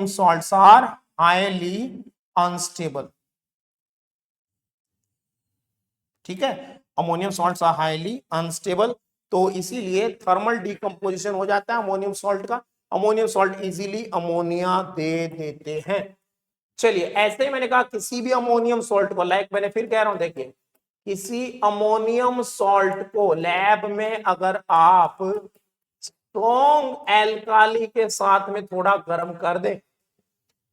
salts are highly unstable. ठीक है, ammonium salts are highly unstable, तो इसीलिए थर्मल डिकम्पोजिशन हो जाता है अमोनियम सॉल्ट का। अमोनियम सॉल्ट इजीली अमोनिया दे देते हैं। चलिए, ऐसे ही मैंने कहा किसी भी अमोनियम सॉल्ट को, लाइक मैंने फिर कह रहा हूं, देखिए किसी अमोनियम सॉल्ट को लैब में अगर आप स्ट्रॉन्ग एल्काली के साथ में थोड़ा गर्म कर दें,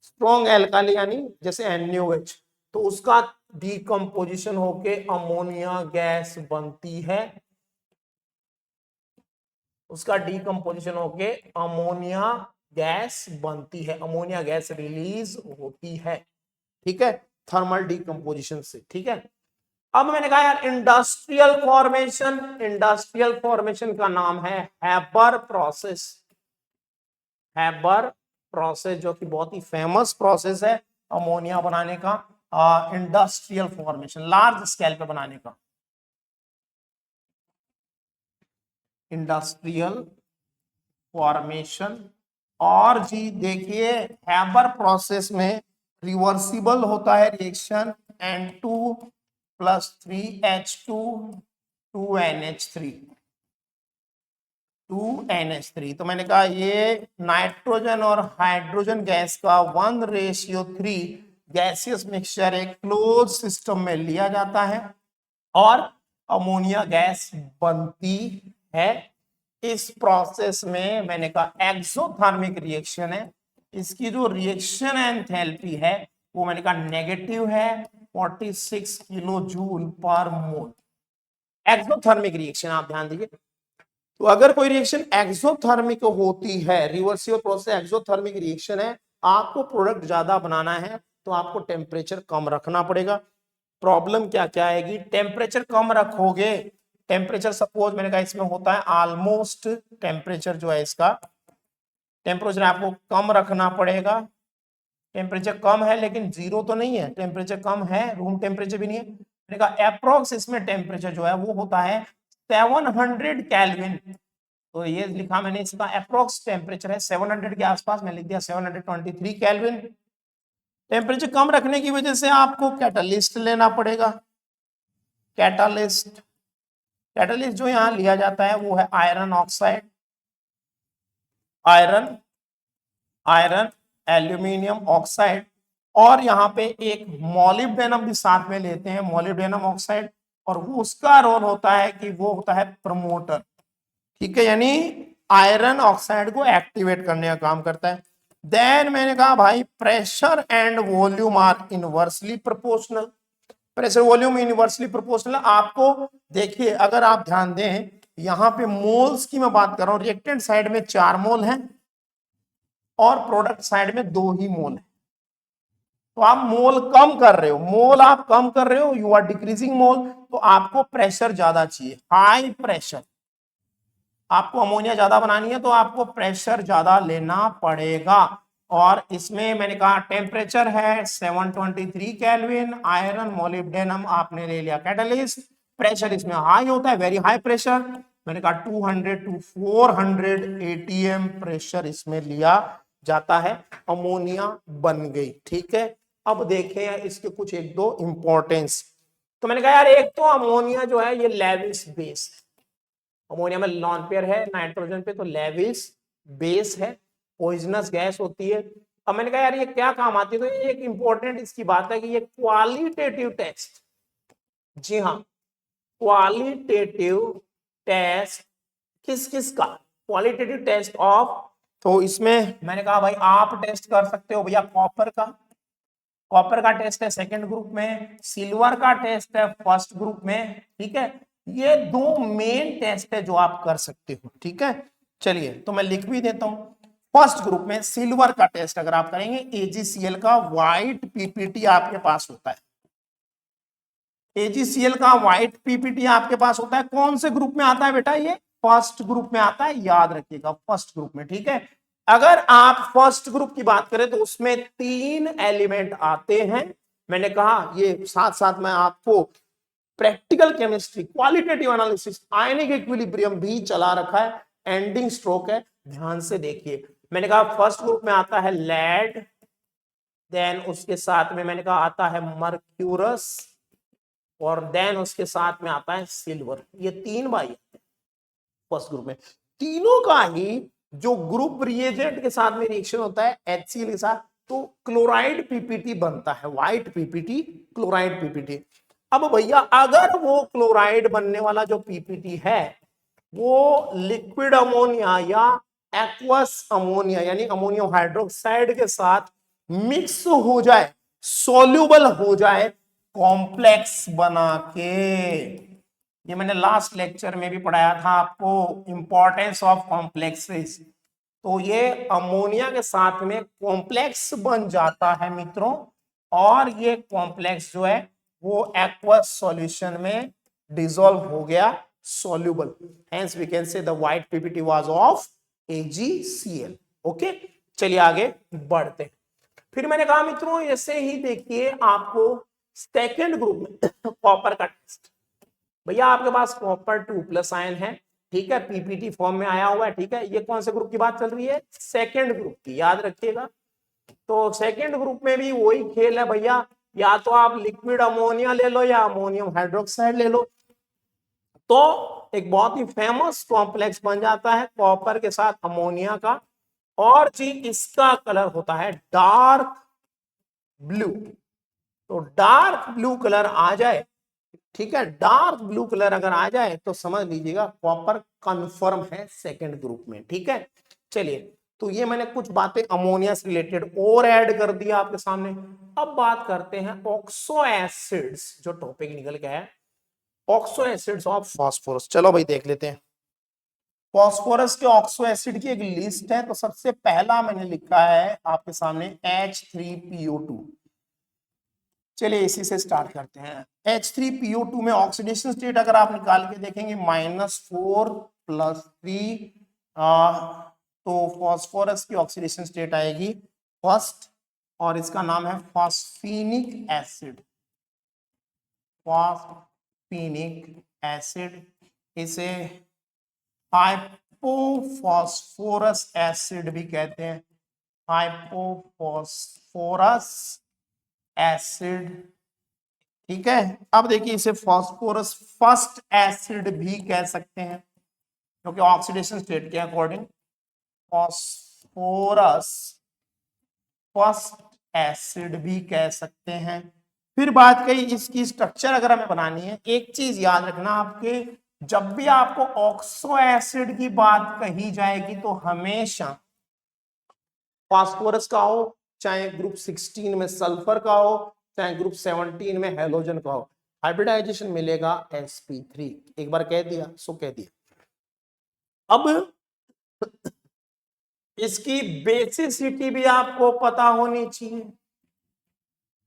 स्ट्रॉन्ग एल्काली यानी जैसे NaOH, तो उसका डिकम्पोजिशन होके अमोनिया गैस बनती है। अमोनिया गैस रिलीज होती है। ठीक है, थर्मल डिकम्पोजिशन से। ठीक है, अब मैंने कहा यार इंडस्ट्रियल फॉर्मेशन का नाम है हैबर प्रोसेस, जो कि बहुत ही फेमस प्रोसेस है अमोनिया बनाने का, इंडस्ट्रियल फॉर्मेशन, लार्ज स्केल पे बनाने का। इंडस्ट्रियल फॉर्मेशन, और जी देखिए हैबर प्रोसेस में रिवर्सिबल होता है रिएक्शन, N2+3H2 2NH3। तो मैंने कहा ये नाइट्रोजन और हाइड्रोजन गैस का 1:3 गैसियस मिक्सचर एक क्लोज सिस्टम में लिया जाता है और अमोनिया गैस बनती है। इस प्रोसेस में मैंने कहा एक्सोथर्मिक रिएक्शन है, इसकी जो रिएक्शन एंथैल्पी है वो मैंने कहा नेगेटिव है 46 किलो जूल पर मोल। एक्सोथर्मिक रिएक्शन आप ध्यान दीजिए, तो अगर कोई रिएक्शन एक्सोथर्मिक होती है, रिवर्सिबल प्रोसेस एक्सोथर्मिक रिएक्शन है, आपको प्रोडक्ट ज्यादा बनाना है तो आपको टेम्परेचर कम रखना पड़ेगा। प्रॉब्लम क्या क्या आएगी, टेम्परेचर कम रखोगे, टेम्परेचर सपोज मैंने कहा इसमें होता है ऑलमोस्ट, टेम्परेचर जो है इसका टेम्परेचर आपको कम रखना पड़ेगा। टेम्परेचर कम है लेकिन जीरो तो नहीं है, टेम्परेचर कम है, रूम टेम्परेचर भी नहीं है। मैंने कहा अप्रोक्स इसमें टेम्परेचर जो है वो होता है 700 केल्विन, तो ये लिखा मैंने, इसका अप्रोक्स टेम्परेचर है 700 के आसपास, मैं लिख दिया 723 केल्विन। टेम्परेचर कम रखने की वजह से आपको कैटालिस्ट लेना पड़ेगा। कैटालिस्ट, कैटालिस्ट जो यहां लिया जाता है वो है iron oxide, iron aluminium oxide, और यहाँ पे एक मोलिब्डेनम भी साथ में लेते हैं, मोलिब्डेनम ऑक्साइड, और वो उसका रोल होता है कि वो होता है प्रमोटर। ठीक है, यानी आयरन ऑक्साइड को एक्टिवेट करने का काम करता है। देन मैंने कहा भाई pressure and volume are inversely proportional, pressure volume inversely proportional. आपको देखिए अगर आप ध्यान दें यहां पे मोल्स की मैं बात कर रहा हूं, रिएक्टेंट साइड में 4 मोल है और प्रोडक्ट साइड में 2 ही मोल है, तो आप मोल कम कर रहे हो, मोल आप कम कर रहे हो, यू आर डिक्रीजिंग मोल, तो आपको प्रेशर ज्यादा चाहिए, हाई प्रेशर। आपको अमोनिया ज्यादा बनानी है तो आपको प्रेशर ज्यादा लेना पड़ेगा। और इसमें मैंने कहा टेम्परेचर है 723 केल्विन, आयरन मोलिब्डेनम आपने ले लिया कैटलिस्ट, प्रेशर इसमें हाई होता है, वेरी हाई प्रेशर, मैंने कहा 200 to 400 atm प्रेशर इसमें लिया जाता है, अमोनिया बन गई। ठीक है, अब देखें इसके कुछ एक दो इंपॉर्टेंस। तो मैंने कहा यार एक तो अमोनिया जो है ये लेविस बेस है, अमोनिया में लॉन पेयर है नाइट्रोजन पे, तो लेविस बेस है, पॉइजनस गैस होती है। अब मैंने कहा यार ये क्या काम आती है, तो ये एक इंपॉर्टेंट इसकी बात है कि ये क्वालिटेटिव टेस्ट, जी हाँ क्वालिटेटिव टेस्ट किस किस का, क्वालिटेटिव टेस्ट ऑफ, तो इसमें मैंने कहा भाई आप टेस्ट कर सकते हो भैया कॉपर का, कॉपर का टेस्ट है सेकंड ग्रुप में, सिल्वर का टेस्ट है फर्स्ट ग्रुप में। ठीक है, ये 2 मेन टेस्ट है जो आप कर सकते हो। ठीक है, चलिए तो मैं लिख भी देता हूं। फर्स्ट ग्रुप में सिल्वर का टेस्ट अगर आप करेंगे, AgCl का व्हाइट पीपीटी आपके पास होता है, AgCl का व्हाइट पीपीटी आपके पास होता है, कौन से ग्रुप में आता है बेटा, ये फर्स्ट ग्रुप में आता है, याद रखिएगा फर्स्ट ग्रुप में। ठीक है, अगर आप फर्स्ट ग्रुप की बात करें तो उसमें 3 एलिमेंट आते हैं, मैंने कहा ये साथ साथ में आपको practical chemistry qualitative analysis ionic equilibrium भी चला रखा है, एंडिंग स्ट्रोक है, ध्यान से देखिए। मैंने कहा फर्स्ट ग्रुप में आता है लेड, देन उसके साथ में मैंने कहा आता है मर्क्यूरस, और देन उसके साथ में आता है सिल्वर। ये 3 भाई फर्स्ट ग्रुप में, तीनों का ही जो ग्रुप रिएजेंट के साथ में रिएक्शन होता है HCl के साथ, तो क्लोराइड पीपीटी बनता है, व्हाइट पीपीटी क्लोराइड पीपीटी। अब भैया अगर वो क्लोराइड बनने वाला जो पीपीटी है वो लिक्विड अमोनिया या एक्वस अमोनिया यानी अमोनियम हाइड्रोक्साइड के साथ मिक्स हो जाए, सोल्यूबल हो जाए कॉम्प्लेक्स बना के, ये मैंने लास्ट लेक्चर में भी पढ़ाया था आपको इंपॉर्टेंस ऑफ कॉम्प्लेक्सेस, तो ये अमोनिया के साथ में कॉम्प्लेक्स बन जाता है मित्रों, और ये कॉम्प्लेक्स जो है वो एक्वस सॉल्यूशन में डिसॉल्व हो गया, soluble, hence we can say the white ppt was of AgCl। Okay, चलिए आगे बढ़ते हैं। फिर मैंने कहा मित्रों ऐसे ही देखिए आपको सेकेंड ग्रुप में कॉपर का टेस्ट, भैया आपके पास कॉपर 2+ आयन है, ठीक है, पीपीटी फॉर्म में आया हुआ है। ठीक है, ये कौन से ग्रुप की बात चल रही है, सेकेंड ग्रुप की, याद रखिएगा। तो सेकेंड ग्रुप में भी वही खेल है भैया, या तो आप लिक्विड अमोनिया ले लो या अमोनियम हाइड्रोक्साइड ले लो, तो एक बहुत ही फेमस कॉम्प्लेक्स बन जाता है कॉपर के साथ अमोनिया का, और जी इसका कलर होता है डार्क ब्लू। तो डार्क ब्लू कलर आ जाए, ठीक है, डार्क ब्लू कलर अगर आ जाए तो समझ लीजिएगा कॉपर कंफर्म है सेकंड ग्रुप में। ठीक है, चलिए, तो ये मैंने कुछ बातें अमोनिया से रिलेटेड और ऐड कर दिया आपके सामने। अब बात करते हैं ऑक्सो एसिड्स, जो टॉपिक निकल गया है, ऑक्सो एसिड्स ऑफ फास्फोरस। चलो भाई देख लेते हैं। फास्फोरस के ऑक्सो एसिड की एक लिस्ट है, तो सबसे पहला मैंने लिखा है आपके सामने H3PO2। चलिए इसी से स्टार्ट करते हैं। H3PO2 में ऑक्सीडेशन स्टेट अगर आप निकाल के देखेंगे -4 + 3, तो फास्फोरस की ऑक्सीडेशन स्टेट आएगी फर्स्ट, और इसका नाम है फास्फीनिक एसिड। फास्फीनिक एसिड, इसे हाइपोफॉस्फोरस एसिड भी कहते हैं, हाइपोफॉस्फोरस एसिड। ठीक है, अब देखिए इसे फास्फोरस फर्स्ट एसिड भी कह सकते हैं, क्योंकि ऑक्सीडेशन स्टेट के अकॉर्डिंग फास्फोरस फर्स्ट एसिड भी कह सकते हैं। फिर बात कही इसकी स्ट्रक्चर अगर हमें बनानी है, एक चीज याद रखना आपके, जब भी आपको ऑक्सो एसिड की बात कही जाएगी तो हमेशा फास्फोरस का हो, चाहे ग्रुप 16 में सल्फर का हो, चाहे ग्रुप 17 में हेलोजन का हो, हाइब्रिडाइजेशन मिलेगा sp3। एक बार कह दिया सो कह दिया। अब इसकी बेसिसिटी भी आपको पता होनी चाहिए।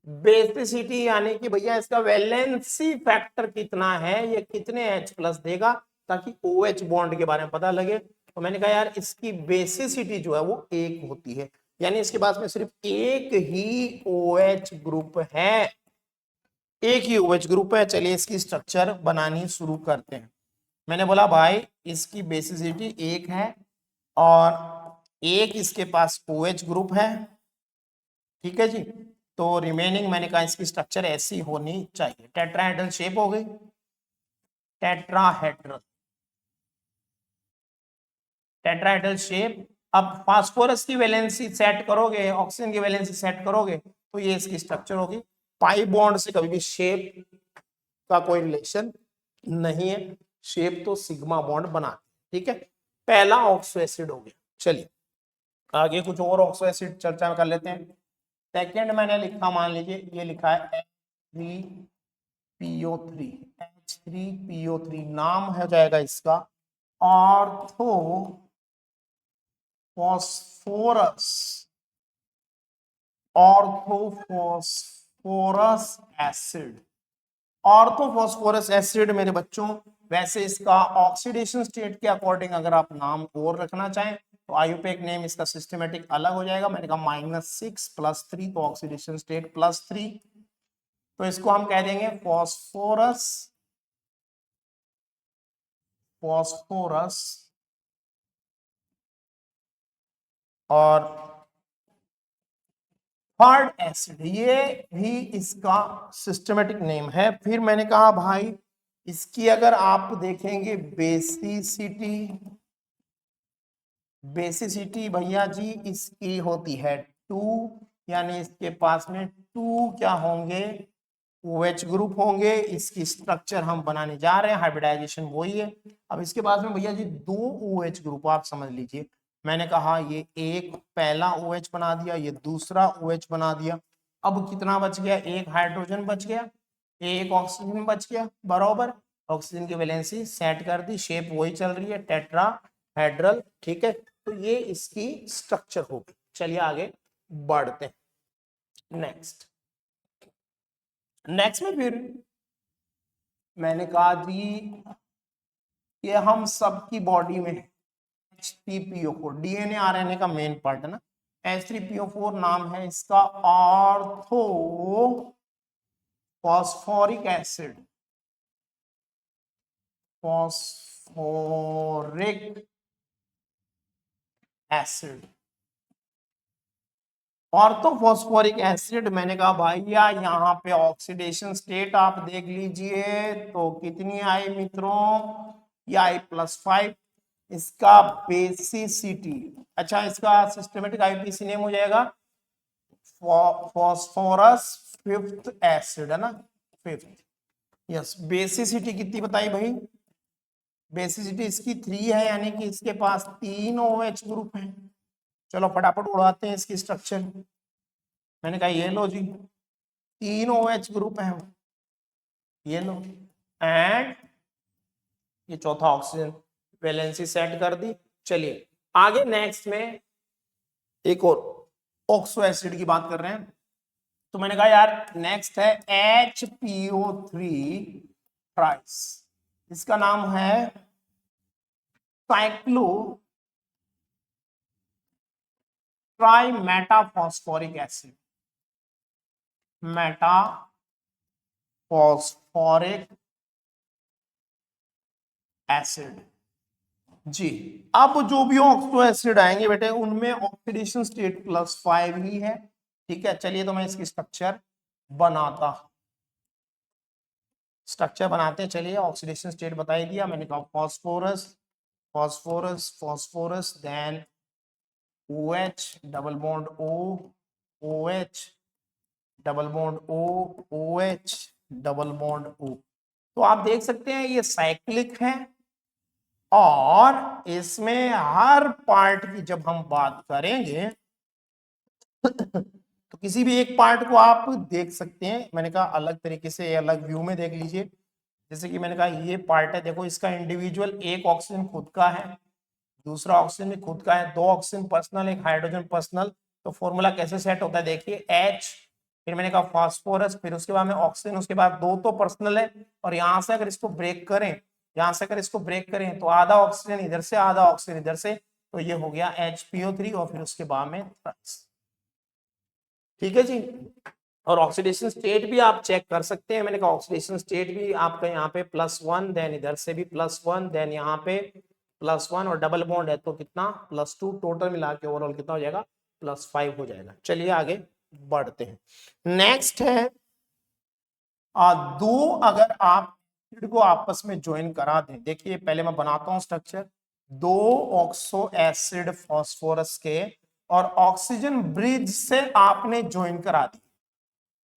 बेसिसिटी यानी कि भैया इसका वैलेंसी फैक्टर कितना है, ये कितने H+ देगा, ताकि OH बॉन्ड के बारे में पता लगे। तो मैंने कहा यार इसकी बेसिसिटी जो है वो 1 होती है, यानी इसके पास में सिर्फ एक ही OH ग्रुप है, एक ही OH ग्रुप है। चलिए इसकी स्ट्रक्चर बनानी शुरू करते हैं। मैंने बोला भाई इसकी बेसिसिटी 1 है और एक इसके पास OH ग्रुप है। ठीक है जी, तो रिमेनिंग मैंने कहा इसकी स्ट्रक्चर ऐसी होनी चाहिए, टेट्राहेड्रल शेप हो गई, टेट्राहेड्रल, टेट्राहेड्रल शेप। अब फास्फोरस की वैलेंसी सेट करोगे, ऑक्सीजन की वैलेंसी सेट करोगे, तो ये इसकी स्ट्रक्चर होगी। पाई बॉन्ड से कभी भी शेप का कोई रिलेशन नहीं है, शेप तो सिग्मा बॉन्ड बनाते। ठीक है, पहला ऑक्सो एसिड हो गया। चलिए आगे कुछ और ऑक्सो एसिड चर्चा कर लेते हैं। सेकेंड मैंने लिखा, मान लीजिए ये लिखा है H3PO3। H3PO3 नाम हो जाएगा इसका ortho phosphorus, orthophosphorous acid. Orthophosphorous acid मेरे बच्चों, वैसे इसका ऑक्सीडेशन स्टेट के अकॉर्डिंग अगर आप नाम और रखना चाहें तो आयुपेक नेम इसका सिस्टमेटिक अलग हो जाएगा। मैंने कहा -6 + 3, तो ऑक्सीडेशन स्टेट +3, तो इसको हम कह देंगे फॉस्फोरस, फॉस्फोरस। और थर्ड एसिड, ये भी इसका सिस्टमेटिक नेम है। फिर मैंने कहा भाई इसकी अगर आप देखेंगे बेसिसिटी, बेसिसिटी भैया जी इसकी होती है 2, यानी इसके पास में 2 क्या होंगे, OH ग्रुप होंगे। इसकी स्ट्रक्चर हम बनाने जा रहे हैं, हाइब्रिडाइजेशन वही है। अब इसके पास में भैया जी 2 OH ग्रुप आप समझ लीजिए। मैंने कहा ये एक पहला OH बना दिया, ये दूसरा OH बना दिया। अब कितना बच गया, एक हाइड्रोजन बच गया, एक ऑक्सीजन बच गया, बराबर। ऑक्सीजन की वैलेंसी सेट कर दी, शेप वही चल रही है, टेट्राहेड्रल। ठीक है, तो ये इसकी स्ट्रक्चर होगी। चलिए आगे बढ़ते हैं। नेक्स्ट में फिर मैंने कहा जी ये हम सबकी बॉडी में H3PO4, डीएनए आरएनए का मेन पार्ट है ना। H3PO4 नाम है इसका ortho phosphoric acid, phosphoric acid, orthophosphoric acid. मैंने कहा भैया यहाँ पे ऑक्सीडेशन स्टेट आप देख लीजिए, तो कितनी आई मित्रों, ये आई +5। इसका बेसिसिटी, अच्छा इसका सिस्टमेटिक आईपीसी नेम हो जाएगा फॉस्फोरस फिफ्थ एसिड, है ना, फिफ्थ। यस, बेसिसिटी कितनी बताई भाई? बेसिसिटी इसकी 3 है, यानी कि इसके पास 3 OH ग्रुप है। चलो फटाफट उड़ाते हैं इसकी स्ट्रक्चर। मैंने कहा ये लो जी, 3 OH ग्रुप है, ये लो, एंड ये चौथा ऑक्सीजन, वैलेंसी सेट कर दी। चलिए आगे नेक्स्ट में एक और ऑक्सो एसिड की बात कर रहे हैं। तो मैंने कहा यार नेक्स्ट है HPO3 ट्राइस, इसका नाम है cyclotrimetaphosphoric acid, metaphosphoric acid जी। अब जो भी ऑक्सो एसिड आएंगे बेटे उनमें ऑक्सीडेशन स्टेट +5 ही है, ठीक है। चलिए तो मैं इसकी स्ट्रक्चर बनाते हैं। चलिए ऑक्सीडेशन स्टेट बताई दिया मैंने, कहा phosphorus phosphorus phosphorus, then OH double bond O, OH double bond O, OH double bond O। तो आप देख सकते हैं ये साइक्लिक है, और इसमें हर पार्ट की जब हम बात करेंगे तो किसी भी एक पार्ट को आप देख सकते हैं। मैंने कहा अलग तरीके से, अलग व्यू में देख लीजिए। जैसे कि मैंने कहा ये पार्ट है, देखो इसका इंडिविजुअल एक ऑक्सीजन खुद का है, दूसरा ऑक्सीजन भी खुद का है, 2 ऑक्सीजन पर्सनल, एक हाइड्रोजन पर्सनल। तो फॉर्मूला कैसे सेट होता है देखिए, H, फिर मैंने कहा फास्फोरस, फिर उसके बाद में ऑक्सीजन, उसके बाद 2 तो पर्सनल है, और यहां से अगर इसको ब्रेक करें, तो आधा ऑक्सीजन इधर से, आधा ऑक्सीजन इधर से, तो ये हो गया HPO3, और फिर उसके बाद में ठीक है जी। और ऑक्सीडेशन स्टेट भी आप चेक कर सकते हैं। मैंने कहा ऑक्सीडेशन स्टेट भी आपका यहाँ पे +1, देन इधर से भी +1, देन यहाँ पे +1, और डबल बॉन्ड है तो कितना +2, टोटल मिला के ओवरऑल कितना हो जाएगा +5 हो जाएगा। चलिए आगे बढ़ते हैं। नेक्स्ट है दो अगर आप को आपस में ज्वाइन करा दें, देखिए पहले मैं बनाता हूं स्ट्रक्चर, 2 ऑक्सो एसिड फॉस्फोरस के और ऑक्सीजन ब्रिज से आपने ज्वाइन करा दी,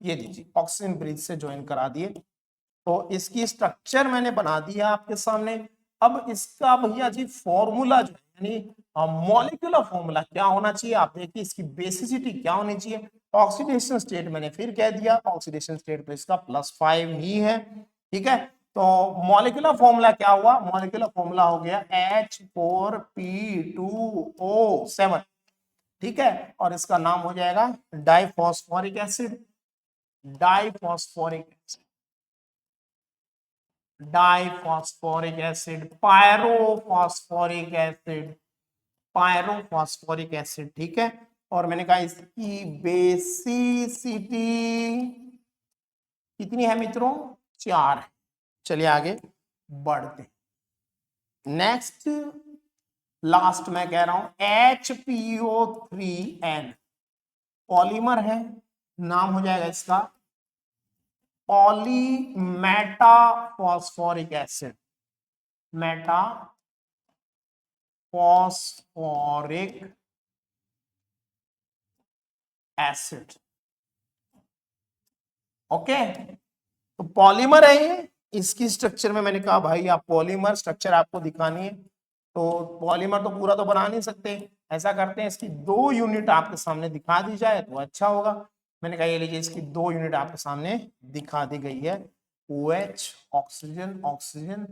ये दीजिए ऑक्सीजन ब्रिज से ज्वाइन करा दिए, तो इसकी स्ट्रक्चर मैंने बना दिया आपके सामने। अब इसका भैया जी फॉर्मूला जो है, यानी मॉलिक्यूलर फॉर्मूला क्या होना चाहिए, आप देखिए इसकी बेसिसिटी क्या होनी चाहिए। ऑक्सीडेशन स्टेट मैंने फिर कह दिया, ऑक्सीडेशन स्टेट तो इसका +5 ही है, ठीक है। तो मॉलिक्यूलर फॉर्मूला क्या हुआ, मॉलिक्यूलर फॉर्मूला हो गया H4P2O7, ठीक है। और इसका नाम हो जाएगा diphosphoric acid, diphosphoric acid, diphosphoric acid, pyrophosphoric acid, pyrophosphoric acid, ठीक है। और मैंने कहा इसकी बेसिसिटी कितनी है मित्रों, 4 है। चलिए आगे बढ़ते हैं। नेक्स्ट लास्ट मैं कह रहा हूं HPO3N, पॉलीमर है, नाम हो जाएगा इसका पॉलीमेटाफॉस्फोरिक एसिड, मेटाफॉस्फोरिक एसिड, ओके। तो पॉलीमर है ये, इसकी स्ट्रक्चर में मैंने कहा भाई आप पॉलीमर स्ट्रक्चर आपको दिखानी है, तो पॉलीमर तो पूरा तो बना नहीं सकते, ऐसा करते हैं इसकी 2 यूनिट आपके सामने दिखा दी जाए तो अच्छा होगा। मैंने कहा ये लीजिए इसकी 2 यूनिट आपके सामने दिखा दी गई है, OH ऑक्सीजन ऑक्सीजन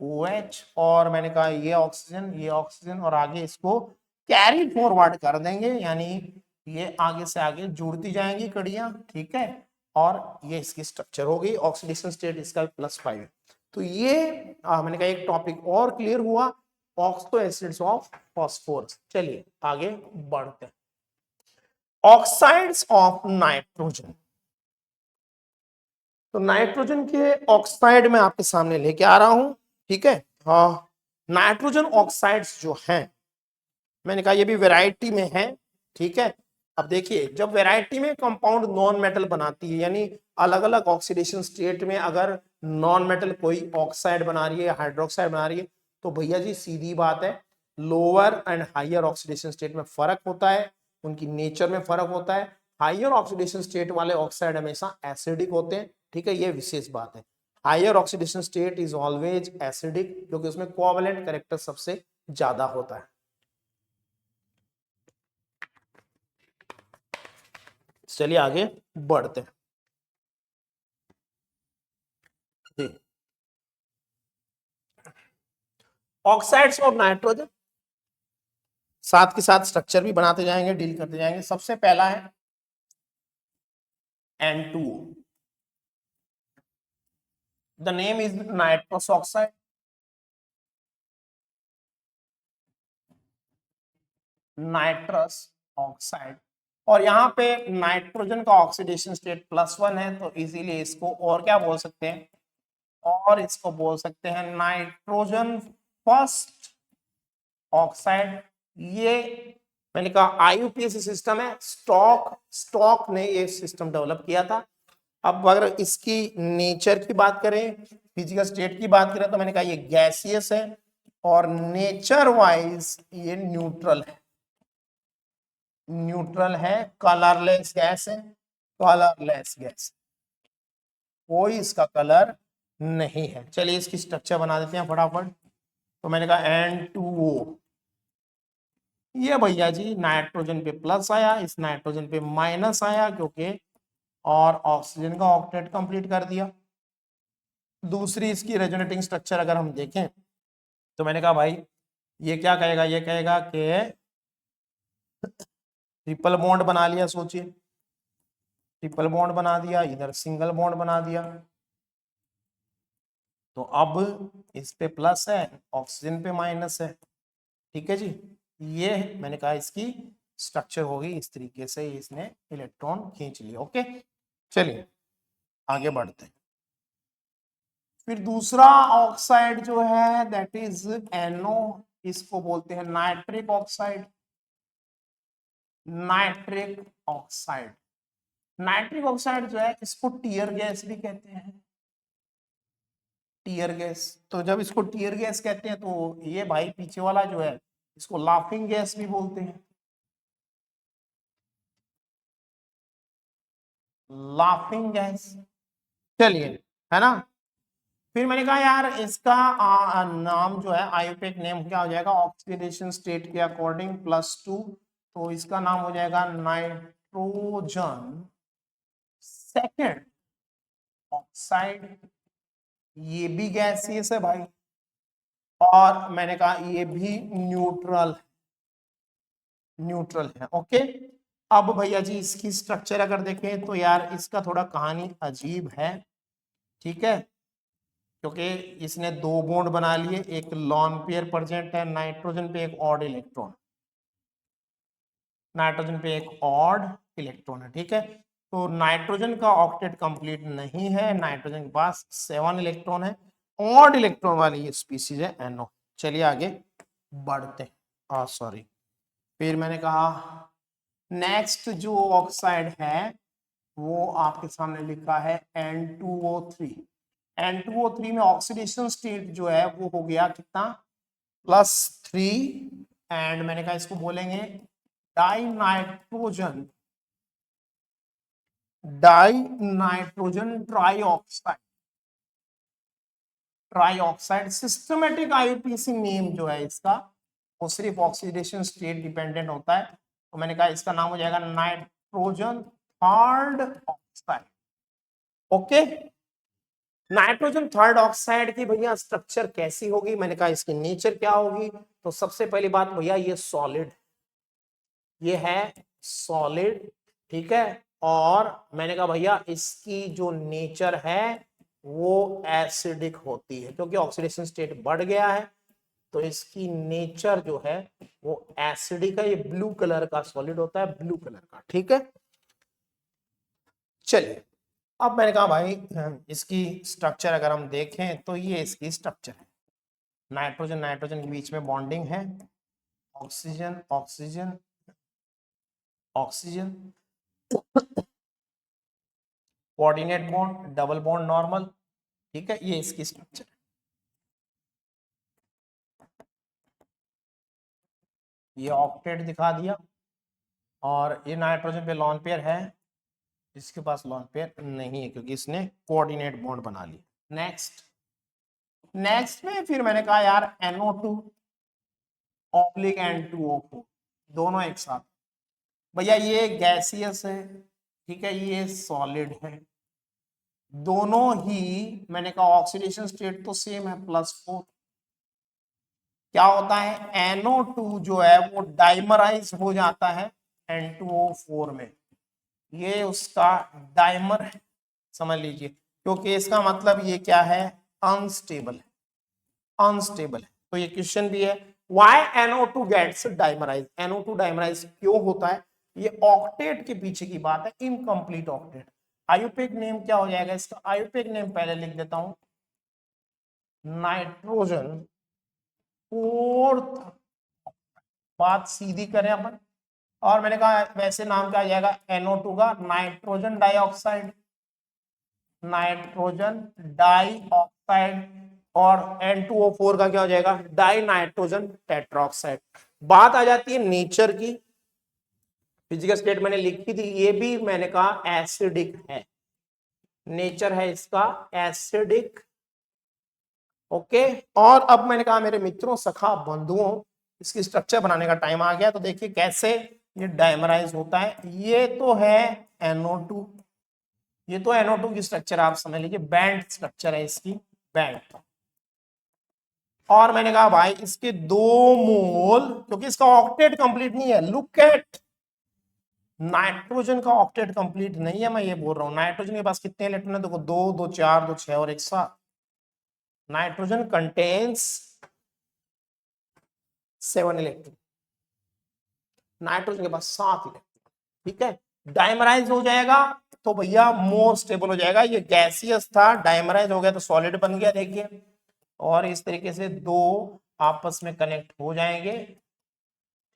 OH, और मैंने कहा ये ऑक्सीजन, और आगे इसको कैरी फॉरवर्ड कर देंगे, यानी ये आगे से आगे जुड़ती जाएंगी कड़ियां, ठीक है। और ये इसकी स्ट्रक्चर हो गई, ऑक्सीडेशन स्टेट इसका +5 है। तो ये मैंने कहा एक टॉपिक और क्लियर हुआ, ऑक्सो एसिड्स ऑफ फॉस्फोरस। चलिए आगे बढ़ते हैं। ऑक्साइड्स ऑफ नाइट्रोजन, तो नाइट्रोजन के ऑक्साइड में आपके सामने लेके आ रहा हूं, ठीक है। हाँ, नाइट्रोजन ऑक्साइड्स जो हैं मैंने कहा ये भी वैरायटी में है, ठीक है। अब देखिए जब वैरायटी में कंपाउंड नॉन मेटल बनाती है, यानी अलग अलग ऑक्सीडेशन स्टेट में अगर नॉन मेटल कोई ऑक्साइड बना रही है, हाइड्रोक्साइड बना रही है, तो भैया जी सीधी बात है lower and higher oxidation state में फर्क होता है, उनकी नेचर में फर्क होता है। हायर ऑक्सीडेशन स्टेट वाले ऑक्साइड हमेशा एसिडिक होते हैं, ठीक है, ये विशेष बात है। Higher oxidation state is always acidic, क्योंकि उसमें कोवैलेंट कैरेक्टर सबसे ज्यादा होता है। चलिए आगे बढ़ते हैं। ऑक्साइड्स ऑफ नाइट्रोजन, साथ के साथ स्ट्रक्चर भी बनाते जाएंगे, डील करते जाएंगे। सबसे पहला है N2O, the name is nitrous oxide. Nitrous oxide, और यहाँ पे नाइट्रोजन का ऑक्सीडेशन स्टेट +1 है, तो इजीली इसको और क्या बोल सकते हैं, और इसको बोल सकते हैं नाइट्रोजन फर्स्ट ऑक्साइड। ये मैंने कहा आईयूपीएसी सिस्टम है, स्टॉक ने ये सिस्टम डेवलप किया था। अब अगर इसकी नेचर की बात करें, फिजिकल स्टेट की बात करें, तो मैंने कहा ये गैसियस है और नेचर वाइज ये न्यूट्रल है। न्यूट्रल है, कलरलेस गैस है, कलरलेस गैस, कोई इसका कलर नहीं है। चलिए इसकी स्ट्रक्चर बना देते हैं फटाफट। तो मैंने कहा N2O, ये भैया जी नाइट्रोजन पे प्लस आया, इस नाइट्रोजन पे माइनस आया क्योंकि, और ऑक्सीजन का ऑक्टेट कंप्लीट कर दिया। दूसरी इसकी रेजोनेटिंग स्ट्रक्चर अगर हम देखें, तो मैंने कहा भाई ये क्या कहेगा, ये कहेगा कि ट्रिपल बॉन्ड बना लिया। सोचिए ट्रिपल बॉन्ड बना दिया, इधर सिंगल बॉन्ड बना दिया, तो अब इस पे प्लस है, ऑक्सीजन पे माइनस है। ठीक है जी, ये मैंने कहा इसकी स्ट्रक्चर होगी, इस तरीके से इसने इलेक्ट्रॉन खींच लिया। ओके, चलिए आगे बढ़ते हैं। फिर दूसरा ऑक्साइड जो है दैट इज NO, इसको बोलते हैं nitric oxide. Nitric oxide, nitric oxide जो है इसको टीयर गैस भी कहते हैं। टीयर गैस, तो जब इसको टीयर गैस कहते हैं तो ये भाई पीछे वाला जो है इसको लाफिंग गैस भी बोलते हैं। लाफिंग गैस, चलिए, है ना। फिर मैंने कहा यार इसका नाम जो है आईयूपीएक नेम क्या हो जाएगा, ऑक्सीडेशन स्टेट के अकॉर्डिंग +2, तो इसका नाम हो जाएगा नाइट्रोजन सेकेंड ऑक्साइड। ये भी गैसियस है भाई, और मैंने कहा ये भी न्यूट्रल है। ओके, अब भैया जी इसकी स्ट्रक्चर अगर देखें तो यार इसका थोड़ा कहानी अजीब है। ठीक है, क्योंकि इसने 2 बॉन्ड बना लिए, एक लॉन पेयर प्रेजेंट है नाइट्रोजन पे, एक ऑड इलेक्ट्रॉन, नाइट्रोजन पे एक ऑड इलेक्ट्रॉन है। ठीक है, तो नाइट्रोजन का ऑक्टेट कंप्लीट नहीं है, नाइट्रोजन के पास 7 इलेक्ट्रॉन है, ऑड इलेक्ट्रॉन वाली ये स्पीसीज है NO। चलिए आगे बढ़ते हैं, सॉरी, फिर मैंने कहा नेक्स्ट जो ऑक्साइड है वो आपके सामने लिखा है N2O3। N2O3 में ऑक्सीडेशन स्टेट जो है वो हो गया कितना, +3, एंड मैंने कहा इसको बोलेंगे dinitrogen trioxide. Trioxide systematic IUPAC name जो है इसका, वो सिर्फ ऑक्सीडेशन स्टेट डिपेंडेंट होता है, तो मैंने कहा इसका नाम हो जाएगा nitrogen third oxide. Okay, nitrogen third oxide की भैया स्ट्रक्चर कैसी होगी, मैंने कहा इसकी नेचर क्या होगी। तो सबसे पहली बात भैया ये सॉलिड, ये है सॉलिड। ठीक है, और मैंने कहा भैया इसकी जो नेचर है वो एसिडिक होती है, क्योंकि ऑक्सीडेशन स्टेट बढ़ गया है, तो इसकी नेचर जो है वो एसिडिक है। ये ब्लू कलर का सॉलिड होता है, ब्लू कलर का। ठीक है, चलिए अब मैंने कहा भाई इसकी स्ट्रक्चर अगर हम देखें तो ये इसकी स्ट्रक्चर है, नाइट्रोजन नाइट्रोजन के बीच में बॉन्डिंग है, oxygen oxygen oxygen, coordinate bond, double bond normal. ठीक है, ये इसकी स्ट्रक्चर है। ये ऑक्टेट दिखा दिया, और ये नाइट्रोजन पे लॉन पेयर है, इसके पास लॉन पेयर नहीं है क्योंकि इसने कोऑर्डिनेट बॉन्ड बना लिया। नेक्स्ट में फिर मैंने कहा यार NO2 ऑब्लिक N2O4 दोनों एक साथ। भैया ये गैसियस है, ठीक है, ये सॉलिड है, दोनों ही मैंने कहा ऑक्सीडेशन स्टेट तो सेम है +4। क्या होता है NO2 जो है वो डाइमराइज हो जाता है N2O4 में, ये उसका डाइमर है समझ लीजिए, क्योंकि इसका मतलब ये क्या है अनस्टेबल है, अनस्टेबल है। तो ये क्वेश्चन भी है why NO2 gets dimerise, NO2 dimerise क्यों होता है, ये ऑक्टेट के पीछे की बात है, इनकम्प्लीट ऑक्टेट। आयुपेक नेम क्या हो जाएगा इसका, आयुपेक नेम पहले लिख देता हूं, नाइट्रोजन फोर्थ, बात सीधी करें अपन, और मैंने कहा वैसे नाम क्या आ जाएगा NO2 का नाइट्रोजन डाइऑक्साइड, नाइट्रोजन डाइऑक्साइड, और N2O4 का क्या हो जाएगा डाई नाइट्रोजन टेट्राऑक्साइड। बात आ जाती है नेचर की, फिजिकल स्टेट मैंने लिखी थी, ये भी मैंने कहा एसिडिक है, नेचर है इसका एसिडिक। ओके, और अब मैंने कहा मेरे मित्रों सखा बंधुओं इसकी स्ट्रक्चर बनाने का टाइम आ गया, तो देखिए कैसे ये डाइमराइज होता है। ये तो है NO2, ये तो NO2 की स्ट्रक्चर आप समझ लीजिए, बैंड स्ट्रक्चर है इसकी, बैंड। और मैंने कहा भाई इसके 2 मोल, क्योंकि इसका ऑक्टेट कंप्लीट नहीं है, लुक एट नाइट्रोजन का ऑक्टेट कंप्लीट नहीं है, मैं ये बोल रहा हूं नाइट्रोजन के पास कितने इलेक्ट्रॉन है, देखो 2 2 4 2 6 और 1 7, नाइट्रोजन कंटेन्स 7 इलेक्ट्रॉन, नाइट्रोजन के पास 7 इलेक्ट्रॉन, ठीक है। डाइमराइज हो जाएगा तो भैया मोर स्टेबल हो जाएगा, ये गैसियस था डाइमराइज हो गया तो सॉलिड बन गया देखिए, और इस तरीके से 2 आपस में कनेक्ट हो जाएंगे,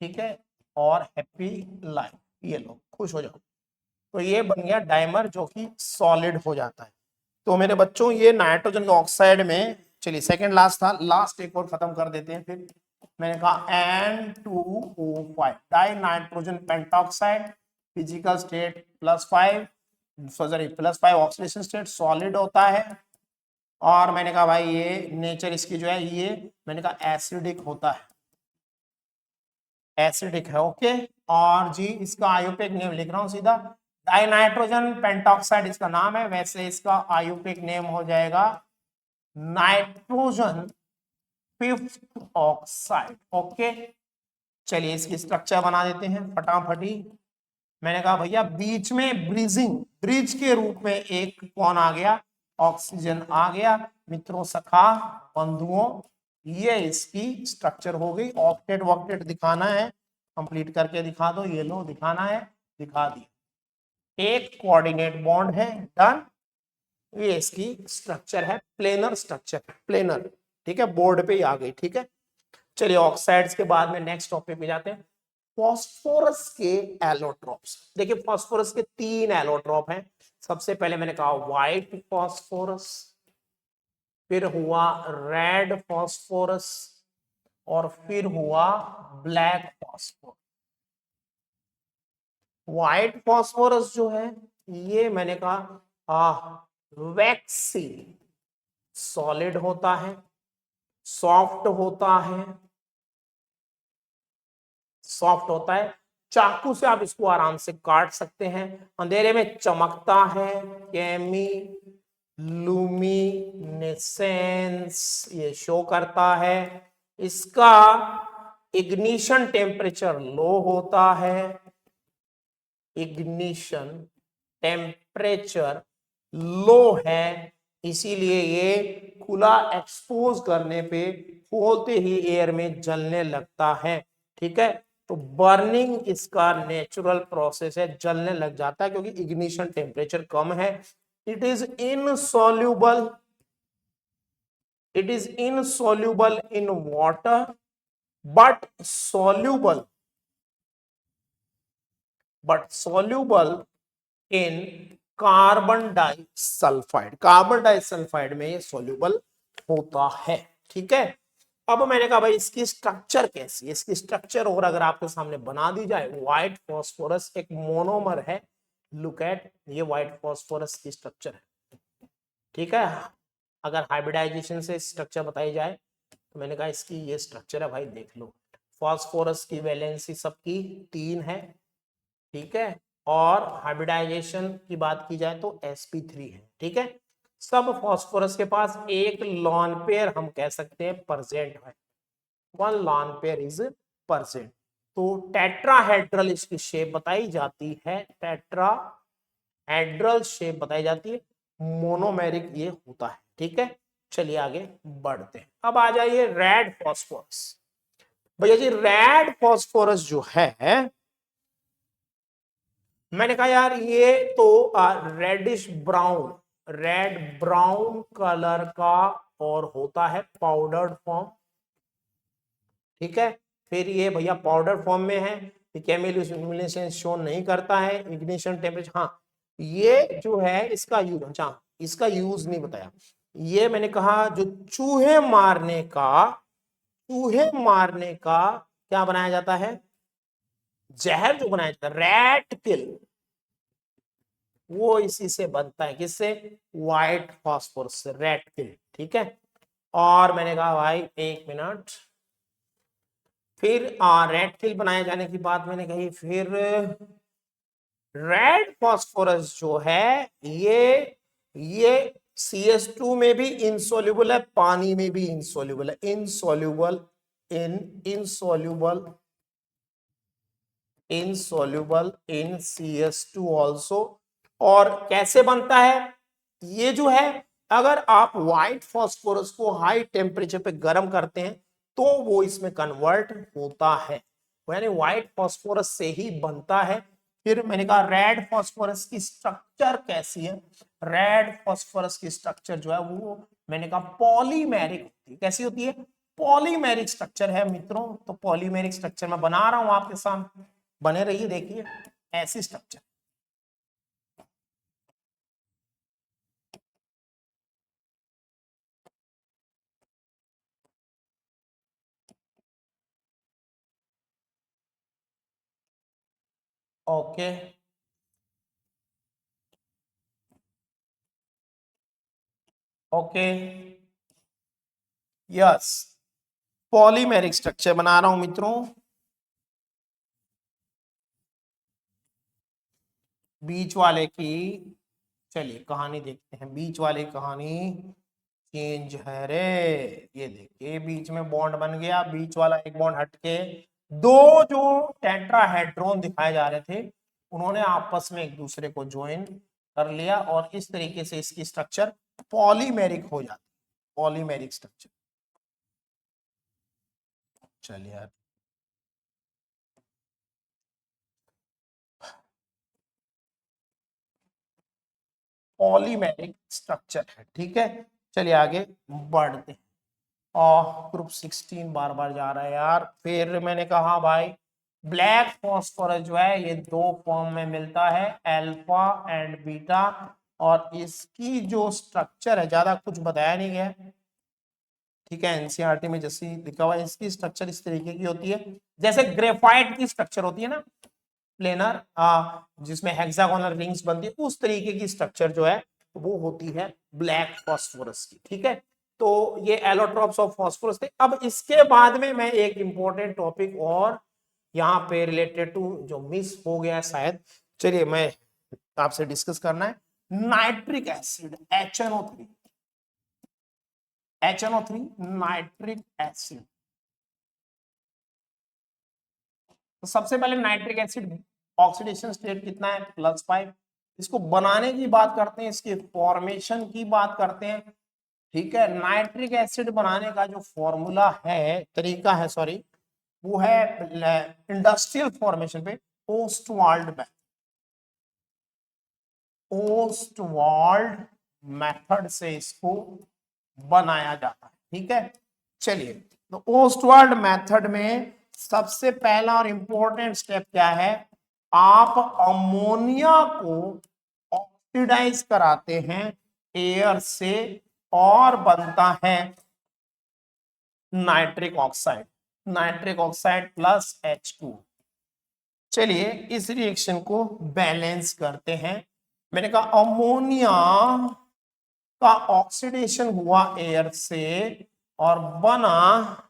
ठीक है, और हैप्पी लाइफ, ये लो खुश हो जाओ, तो ये बन गया डाइमर जो कि सॉलिड हो जाता है। तो मेरे बच्चों ये नाइट्रोजन के ऑक्साइड में, चलिए सेकंड लास्ट था, लास्ट एक और खत्म कर देते हैं फिर। मैंने कहा N2O5 die nitrogen pentoxide, physical state +5, sorry +5 oxidation state, solid होता है। और मैंने कहा भाई ये नेचर इसकी जो है ये मैंने कहा एसिडिक होता है, एसिडिक है। ओके, और जी इसका आयुपेक नेम लिख रहा हूं सीधा, डाई नाइट्रोजन पेंटॉक्साइड इसका नाम है, वैसे इसका आयुपेक नेम हो जाएगा नाइट्रोजन 5th ऑक्साइड। ओके, चलिए इसकी स्ट्रक्चर बना देते हैं फटाफटी। मैंने कहा भैया बीच में ब्रिजिंग, ब्रिज के रूप में एक कौन आ गया, ऑक्सीजन आ गया। मित्रों सखा बंधुओं ये इसकी स्ट्रक्चर हो गई, ऑक्टेट वॉक्टेट दिखाना है कंप्लीट करके दिखा दो, ये लो दिखाना है दिखा दिया, एक कोऑर्डिनेट बॉन्ड है डन, ये इसकी स्ट्रक्चर है, प्लेनर स्ट्रक्चर, प्लेनर, ठीक है, बोर्ड पे ही आ गई, ठीक है। चलिए ऑक्साइड्स के बाद में नेक्स्ट टॉपिक पे जाते हैं, फॉस्फोरस के एलोट्रॉप्स। देखिए फॉस्फोरस के 3 एलोट्रॉप हैं, सबसे पहले मैंने कहा व्हाइट फॉस्फोरस, फिर हुआ रेड फॉस्फोरस, और फिर हुआ ब्लैक फॉस्फोरस। व्हाइट फॉस्फोरस जो है ये मैंने कहा वैक्सी, सॉलिड होता है, सॉफ्ट होता है, सॉफ्ट होता है, चाकू से आप इसको आराम से काट सकते हैं, अंधेरे में चमकता है, केमी लुमिनेसेंस ये शो करता है, इसका इग्निशन टेम्परेचर लो होता है, इग्निशन टेम्परेचर लो है, इसीलिए ये खुला एक्सपोज करने पे खोलते ही एयर में जलने लगता है, ठीक है। तो बर्निंग इसका नेचुरल प्रोसेस है, जलने लग जाता है क्योंकि इग्निशन टेम्परेचर कम है। It is insoluble, it is insoluble in water but soluble in carbon disulphide, carbon disulphide में ये सोल्यूबल होता है, ठीक है। अब मैंने कहा भाई इसकी स्ट्रक्चर कैसी है, इसकी स्ट्रक्चर और अगर आपके सामने बना दी जाए, व्हाइट फॉस्फोरस एक मोनोमर है, लुक एट ये व्हाइट फॉस्फोरस की स्ट्रक्चर है, ठीक है। अगर हाइब्रिडाइजेशन से स्ट्रक्चर बताई जाए तो मैंने कहा इसकी ये स्ट्रक्चर है भाई, देख लो। फास्फोरस की वैलेंसी सबकी 3 है, ठीक है, और हाइब्रिडाइजेशन की बात की जाए तो sp3 है, ठीक है। सब फास्फोरस के पास एक लॉन पेयर हम कह सकते हैं प्रेजेंट है, 1 लॉन पेयर इज प्रेजेंट। तो टेट्राहेड्रल इसकी शेप बताई जाती है, टेट्राहेड्रल शेप बताई जाती है, मोनोमेरिक ये होता है, ठीक है। चलिए आगे बढ़ते हैं। अब आ जाइए रेड फास्फोरस। भैया जी रेड फास्फोरस जो है, मैंने कहा यार ये तो reddish brown, red brown colour का और होता है पाउडर्ड फॉर्म, ठीक है। फिर ये भैया पाउडर फॉर्म में है, केमिकल शो नहीं करता है, इग्निशन टेम्परेचर, हाँ ये जो है इसका यूज, अच्छा इसका यूज नहीं बताया। ये मैंने कहा जो चूहे मारने का क्या बनाया जाता है, जहर जो बनाया जाता है रैट किल, वो इसी से बनता है, किससे, व्हाइट फास्फोरस से, रैट किल, ठीक है। और मैंने कहा भाई 1 मिनट, फिर रेड फिल बनाए जाने की बात मैंने कही, फिर रेड फास्फोरस जो है ये CS2 में भी इंसोल्यूबल है, पानी में भी इंसोल्यूबल है, इनसोल्यूबल इन CS2 ऑल्सो। और कैसे बनता है ये जो है, अगर आप व्हाइट फास्फोरस को हाई टेम्परेचर पे गर्म करते हैं तो वो इसमें कन्वर्ट होता है, यानी व्हाइट फास्फोरस से ही बनता है। फिर मैंने कहा रेड फास्फोरस की स्ट्रक्चर कैसी है, रेड फास्फोरस की स्ट्रक्चर जो है वो मैंने कहा पॉलीमेरिक होती है, कैसी होती है, पॉलीमेरिक स्ट्रक्चर है मित्रों। तो पॉलीमेरिक स्ट्रक्चर मैं बना रहा हूं आपके सामने, बने रहिए, देखिए ऐसी structure. Okay okay yes, polymeric structure बना रहा हूं मित्रों। बीच वाले की, चलिए कहानी देखते हैं, बीच वाली कहानी चेंज है रे। ये देखिए बीच में बॉन्ड बन गया, बीच वाला एक बॉन्ड हटके दो जो टेट्राहेड्रॉन दिखाए जा रहे थे उन्होंने आपस में एक दूसरे को ज्वाइन कर लिया और इस तरीके से इसकी स्ट्रक्चर पॉलीमेरिक हो जाती है, पॉलीमेरिक स्ट्रक्चर। चलिए यार, पॉलीमेरिक स्ट्रक्चर है, ठीक है। चलिए आगे बढ़ते हैं। और ग्रुप 16 बार बार जा रहा है यार। फिर मैंने कहा भाई ब्लैक फास्फोरस जो है ये 2 फॉर्म में मिलता है, अल्फा एंड बीटा, और इसकी जो स्ट्रक्चर है ज्यादा कुछ बताया नहीं गया, ठीक है। एनसीईआरटी में जैसे लिखा हुआ है इसकी स्ट्रक्चर इस तरीके की होती है, जैसे ग्रेफाइट की स्ट्रक्चर होती है ना, प्लेनर, जिसमें हेक्सागोनल रिंग्स बनती है, उस तरीके की स्ट्रक्चर जो है वो होती है ब्लैक फास्फोरस की, ठीक है। तो ये एलोट्रॉप्स ऑफ फास्फोरस थे। अब इसके बाद में मैं एक इंपॉर्टेंट टॉपिक और यहाँ पे रिलेटेड टू जो मिस हो गया है शायद, चलिए मैं आपसे डिस्कस करना है, nitric acid HNO3, HNO3 nitric acid. तो सबसे पहले नाइट्रिक एसिड ऑक्सीडेशन स्टेट कितना है, +5। इसको बनाने की बात करते हैं, इसके फॉर्मेशन की बात करते हैं, ठीक है। नाइट्रिक एसिड बनाने का जो फॉर्मूला है, तरीका है सॉरी, वो है इंडस्ट्रियल फॉर्मेशन पे ओस्टवाल्ड मेथड, ओस्टवाल्ड मेथड से इसको बनाया जाता है, ठीक है। चलिए तो ओस्टवाल्ड मेथड में सबसे पहला और इंपॉर्टेंट स्टेप क्या है, आप अमोनिया को ऑक्सीडाइज कराते हैं एयर से और बनता है nitric oxide, nitric oxide plus H2। चलिए इस रिएक्शन को बैलेंस करते हैं। मैंने कहा अमोनिया का ऑक्सीडेशन हुआ एयर से और बना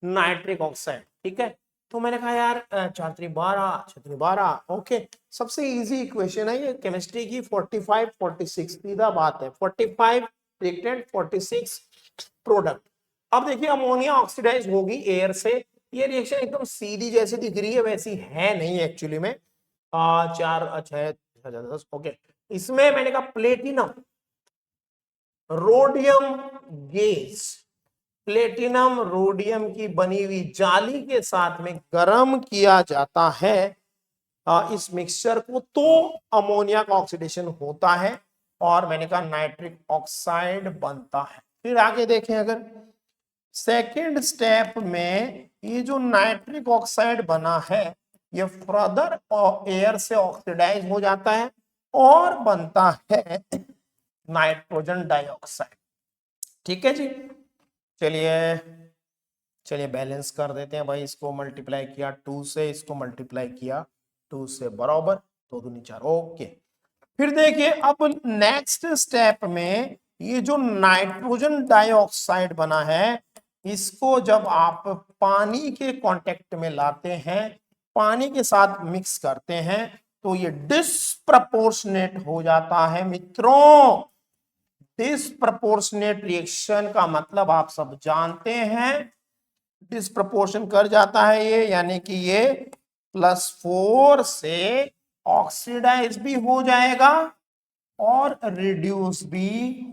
नाइट्रिक ऑक्साइड। ठीक है, तो मैंने कहा यार 4 3 12 6 3 12, ओके। सबसे इजी इक्वेशन है ये केमिस्ट्री की, 45 46 सीधा बात है, 45 रिएक्टेंट 46 प्रोडक्ट। अब देखिए अमोनिया ऑक्सीडाइज होगी एयर से, ये रिएक्शन एकदम सीधी जैसी दिख रही है वैसी है नहीं एक्चुअली में। 4 6 10, ओके। इसमें मैंने कहा platinum rhodium gauge, platinum rhodium की बनी हुई जाली के साथ में गर्म किया जाता है इस मिक्सचर को, तो अमोनिया का ऑक्सीडेशन होता है और मैंने कहा नाइट्रिक ऑक्साइड बनता है। फिर आगे देखें, अगर सेकेंड स्टेप में ये जो नाइट्रिक ऑक्साइड बना है ये फर्दर एयर से ऑक्सीडाइज हो जाता है और बनता है नाइट्रोजन डाइऑक्साइड। ठीक है जी, चलिए बैलेंस कर देते हैं भाई। इसको मल्टीप्लाई किया 2 से, इसको मल्टीप्लाई किया 2 से, बराबर 2 दूनी 4, ओके। फिर देखिए अब नेक्स्ट स्टेप में ये जो नाइट्रोजन डाइऑक्साइड बना है इसको जब आप पानी के कांटेक्ट में लाते हैं, पानी के साथ मिक्स करते हैं, तो ये डिस्प्रपोर्शनेट हो जाता है मित्रों। डिस्प्रपोर्शनेट रिएक्शन का मतलब आप सब जानते हैं, डिस्प्रपोर्शन कर जाता है ये, यानी कि ये +4 से ऑक्सीडाइज भी हो जाएगा और रिड्यूस भी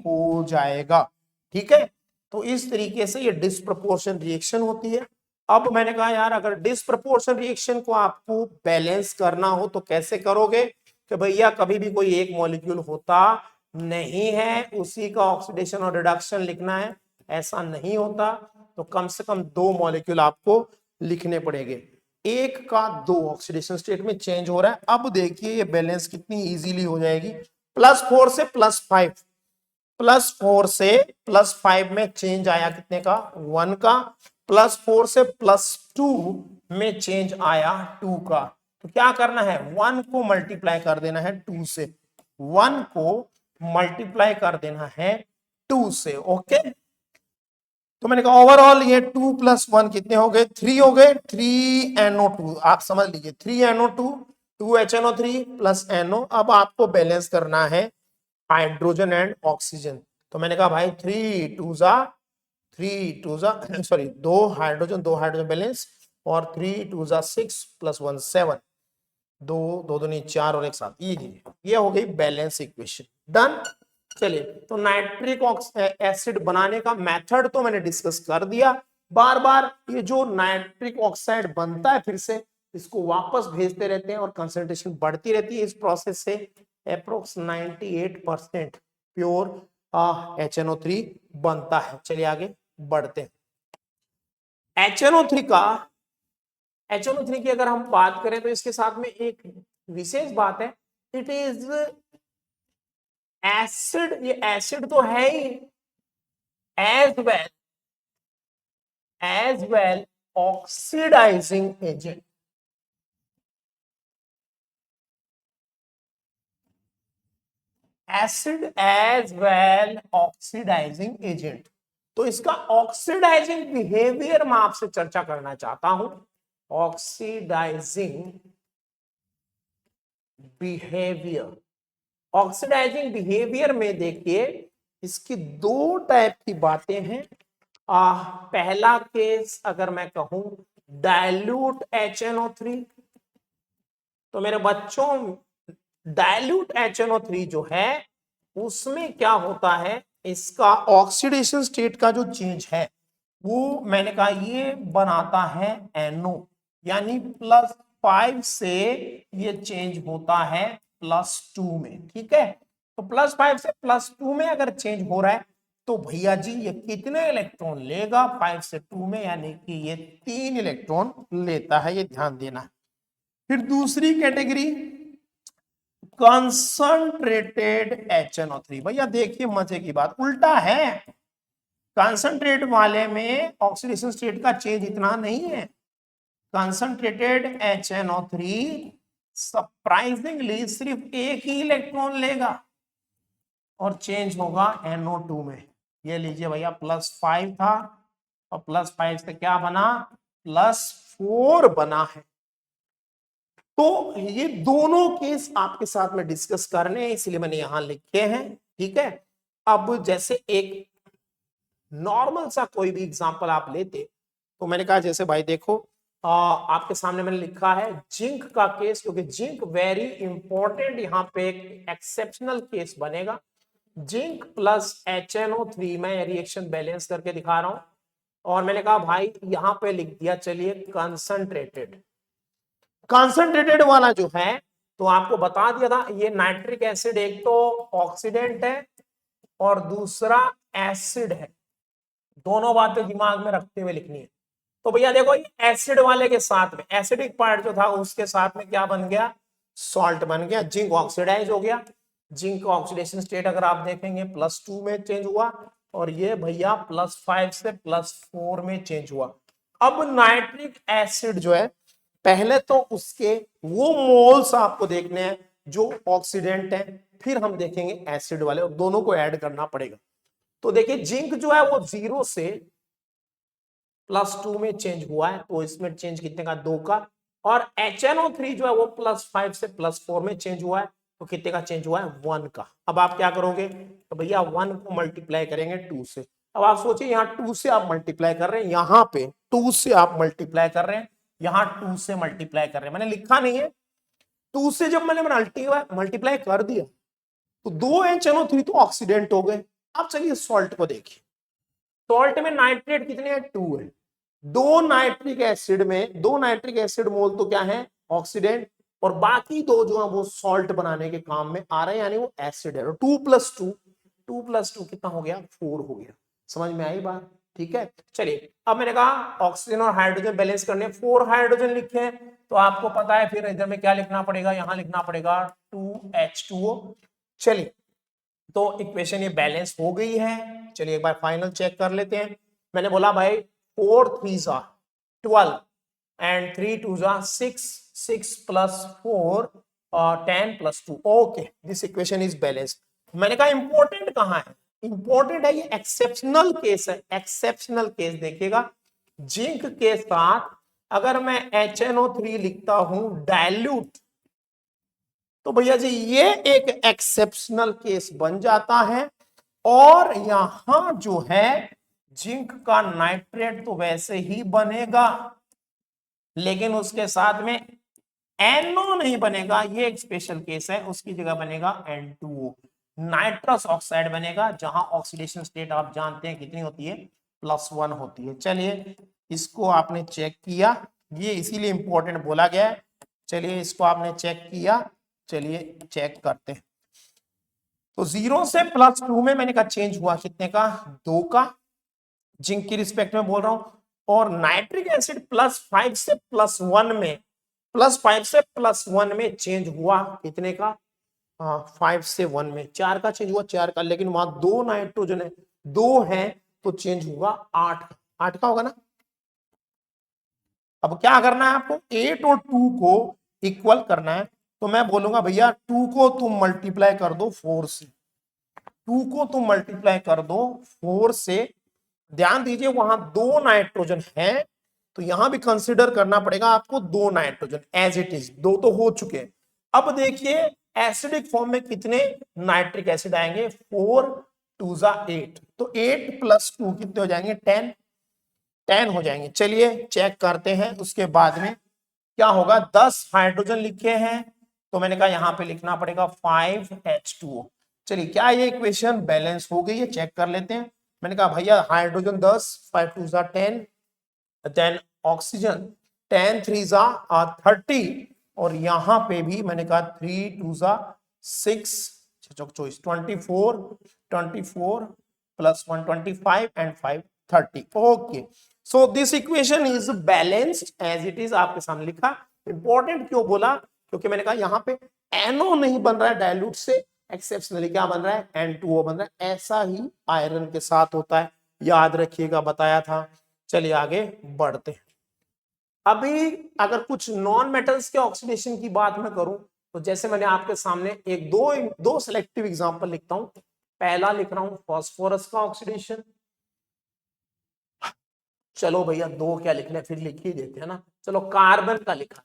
हो जाएगा। ठीक है, तो इस तरीके से ये डिस्प्रपोर्शन रिएक्शन होती है। अब मैंने कहा यार अगर डिस्प्रपोर्शन रिएक्शन को आपको बैलेंस करना हो तो कैसे करोगे, कि भैया कभी भी कोई एक मॉलिक्यूल होता नहीं है उसी का ऑक्सीडेशन और रिडक्शन लिखना है, ऐसा नहीं होता, तो कम से कम 2 मॉलिक्यूल आपको लिखने पड़ेंगे। एक का 2 ऑक्सीडेशन स्टेट में चेंज हो रहा है। अब देखिए ये बैलेंस कितनी इजीली हो जाएगी, +4 से +5, +4 से +5 में चेंज आया कितने का, 1 का, +4 से +2 में चेंज आया 2 का। तो क्या करना है, 1 को मल्टीप्लाई कर देना है 2 से, 1 को मल्टीप्लाई कर देना है 2 से, ओके। तो मैंने कहा ओवरऑल ये 2 + 1 कितने हो गए, 3 हो गए, 3NO2, आप समझ लीजिए 3NO2 2HNO3 + NO। अब आपको बैलेंस करना है हाइड्रोजन एंड ऑक्सीजन, तो मैंने कहा भाई 3 2 सॉरी 2 हाइड्रोजन बैलेंस, और 3 2 6 + 1 7, 2 2 दूनी 4 और 1 7, ये हो गई बैलेंस इक्वेशन, डन। चलिए, तो नाइट्रिक एसिड बनाने का मेथड तो मैंने डिस्कस कर दिया। बार बार ये जो नाइट्रिक ऑक्साइड बनता है फिर से इसको वापस भेजते रहते हैं और कंसंट्रेशन बढ़ती रहती है। इस प्रोसेस से अप्रोक्स 98% प्योर HNO3 बनता है। चलिए आगे बढ़ते हैं। HNO3 की अगर हम बात करें तो इसके साथ में एक विशेष बात है, इट इज एसिड, ये एसिड तो है ही, as well oxidising agent. Acid as well oxidising agent, तो इसका ऑक्सीडाइजिंग बिहेवियर मैं आपसे चर्चा करना चाहता हूं। ऑक्सीडाइजिंग बिहेवियर, ऑक्सीडाइजिंग बिहेवियर में देखिए इसकी 2 टाइप की बातें हैं। पहला केस अगर मैं कहूं डाइल्यूट HNO3, तो मेरे बच्चों डाइल्यूट HNO3 जो है उसमें क्या होता है, इसका ऑक्सीडेशन स्टेट का जो चेंज है वो मैंने कहा ये बनाता है NO, यानी +5 से ये चेंज होता है +2 में। ठीक है, तो +5 से +2 में अगर चेंज हो रहा है तो भैया जी ये कितने इलेक्ट्रॉन लेगा, 5 से 2 में, यानी कि ये 3 इलेक्ट्रॉन लेता है, ये ध्यान देना है। फिर दूसरी कैटेगरी कंसंट्रेटेड HNO3, भैया देखिए मजे की बात उल्टा है, कंसंट्रेट वाले में ऑक्सीडेशन स्टेट का चेंज इतना नहीं है। कंसंट्रेटेड HNO3 सरप्राइजिंगली सिर्फ एक ही इलेक्ट्रॉन लेगा, और चेंज होगा NO2 में। ये लीजिए भैया +5 था और +5 से क्या बना, +4 बना है। तो ये दोनों केस आपके साथ में डिस्कस करने हैं, इसलिए मैंने यहां लिखे हैं। ठीक है, अब जैसे एक नॉर्मल सा कोई भी एग्जांपल आप लेते तो मैंने कहा जैसे भाई देखो आपके सामने मैंने लिखा है जिंक का केस, क्योंकि जिंक वेरी इंपॉर्टेंट यहाँ पे एक एक्सेप्शनल केस बनेगा। जिंक प्लस HNO3 में रिएक्शन बैलेंस करके दिखा रहा हूं और मैंने कहा भाई यहां पे लिख दिया, चलिए कंसंट्रेटेड। कंसंट्रेटेड वाला जो है तो आपको बता दिया था ये नाइट्रिक एसिड एक तो ऑक्सीडेंट है और दूसरा एसिड है। दोनों बातें दिमाग में रखते हुए लिखनी है। तो भैया देखो ये एसिड वाले के साथ में एसिडिक पार्ट जो था उसके साथ में क्या बन गया, सॉल्ट बन गया, जिंक ऑक्सीडाइज हो गया। जिंक का ऑक्सीडेशन स्टेट अगर आप देखेंगे +2 में चेंज हुआ और ये भैया +5 से +4 में चेंज हुआ। अब नाइट्रिक एसिड जो है पहले तो उसके वो मोल्स आपको देखने हैं जो ऑक्सीडेंट है, फिर हम देखेंगे एसिड वाले और दोनों को ऐड करना पड़ेगा। तो देखिए जिंक जो है वो 0 से +2 में चेंज हुआ है, तो इसमें चेंज कितने का, 2 का। और HNO3 जो है वो +5 से +4 में चेंज हुआ है, तो कितने का चेंज हुआ है, 1 का। अब आप क्या करोगे, तो भैया 1 को मल्टीप्लाई करेंगे 2 से। अब आप सोचिए यहाँ 2 से आप मल्टीप्लाई कर रहे हैं, यहाँ पे 2 से आप मल्टीप्लाई कर रहे हैं, यहाँ 2 से मल्टीप्लाई कर रहे हैं, मैंने लिखा नहीं है। 2 से जब मैंने मल्टीप्लाई कर दिया तो 2 HNO3 तो ऑक्सीडेंट हो गए। अब चलिए सॉल्ट को देखिए, सॉल्ट में नाइट्रेट कितने हैं, 2 है। दो नाइट्रिक एसिड मोल तो क्या है, ऑक्सीडेंट, और बाकी दो जो है वो सॉल्ट बनाने के काम में आ रहे हैं, यानी वो एसिड है। 2 + 2 कितना हो गया, 4 हो गया। समझ में आई बात, ठीक है। चलिए अब मैंने कहा ऑक्सीजन और हाइड्रोजन बैलेंस करने, 4 हाइड्रोजन लिखे हैं, तो आपको पता है फिर इधर में क्या लिखना पड़ेगा, यहां लिखना पड़ेगा 2H2O। चलिए तो इक्वेशन ये बैलेंस हो गई है। चलिए एक बार फाइनल चेक कर लेते हैं। मैंने बोला भाई 4 3s 12 and 3 2s 6, 6 + 4 10 + 2। Okay, this equation is balance. मैंने कहा इंपॉर्टेंट कहां है, इंपॉर्टेंट है ये एक्सेप्शनल केस है। एक्सेप्शनल केस देखिएगा, जिंक के साथ अगर मैं HNO3 लिखता हूं डाइल्यूट, तो भैया जी ये एक एक्सेप्शनल केस बन जाता है। और यहां जो है जिंक का नाइट्रेट तो वैसे ही बनेगा, लेकिन उसके साथ में NO नहीं बनेगा, ये एक स्पेशल केस है। उसकी जगह बनेगा N2O, नाइट्रस ऑक्साइड बनेगा, जहां ऑक्सीडेशन स्टेट आप जानते हैं कितनी होती है, +1 होती है। चलिए इसको आपने चेक किया, ये इसीलिए इंपॉर्टेंट बोला गया है। चलिए इसको आपने चेक किया, चलिए चेक करते हैं। तो 0 से +2 में मैंने कहा चेंज हुआ कितने का, 2 का, जिंक की रिस्पेक्ट में बोल रहा हूं। और नाइट्रिक एसिड +5 से +1 में, +5 से +1 में चेंज हुआ कितने का, 5 से 1 में, 4 का चेंज हुआ, 4 का। लेकिन वहां 2 नाइट्रोजन है, 2 है, तो चेंज हुआ 8 का होगा ना। अब क्या करना है आपको, 8 और 2 को इक्वल करना है। तो मैं बोलूंगा भैया 2 को तुम मल्टीप्लाई कर दो 4 से, 2 को तुम मल्टीप्लाई कर दो 4 से। ध्यान दीजिए वहां 2 नाइट्रोजन है, तो यहां भी कंसीडर करना पड़ेगा आपको 2 नाइट्रोजन एज इट इज, 2 तो हो चुके हैं। अब देखिए एसिडिक फॉर्म में कितने नाइट्रिक एसिड आएंगे, 4 2 8, तो 8 + 2 कितने हो जाएंगे, 10 हो जाएंगे। चलिए चेक करते हैं उसके बाद में क्या होगा। 10 हाइड्रोजन लिखे हैं, तो मैंने कहा यहां पे लिखना पड़ेगा 5H2O। चलिए क्या ये इक्वेशन बैलेंस हो गई है, चेक कर लेते हैं। मैंने कहा भैया हाइड्रोजन 10, 5 2 10, देन ऑक्सीजन 10 3 30, और यहां पे भी मैंने कहा 3 2 6 24 24 24 +1 25 and 5 30। Okay, so this equation is balanced as it is, आपके सामने लिखा। इंपॉर्टेंट क्यों बोला, क्योंकि मैंने कहा यहां पे NO नहीं बन रहा है डाइल्यूट से, एक्सेप्शनली क्या बन रहा है, N2O बन रहा है। ऐसा ही आयरन के साथ होता है, याद रखिएगा, बताया था। चलिए आगे बढ़ते हैं। अभी अगर कुछ नॉन मेटल्स के ऑक्सीडेशन की बात मैं करूं, तो जैसे मैंने आपके सामने एक दो सिलेक्टिव एग्जांपल लिखता हूं। पहला लिख रहा हूं फास्फोरस का ऑक्सीडेशन। चलो भैया दो क्या लिख रहे फिर लिख ही देते हैं ना। चलो कार्बन का लिखा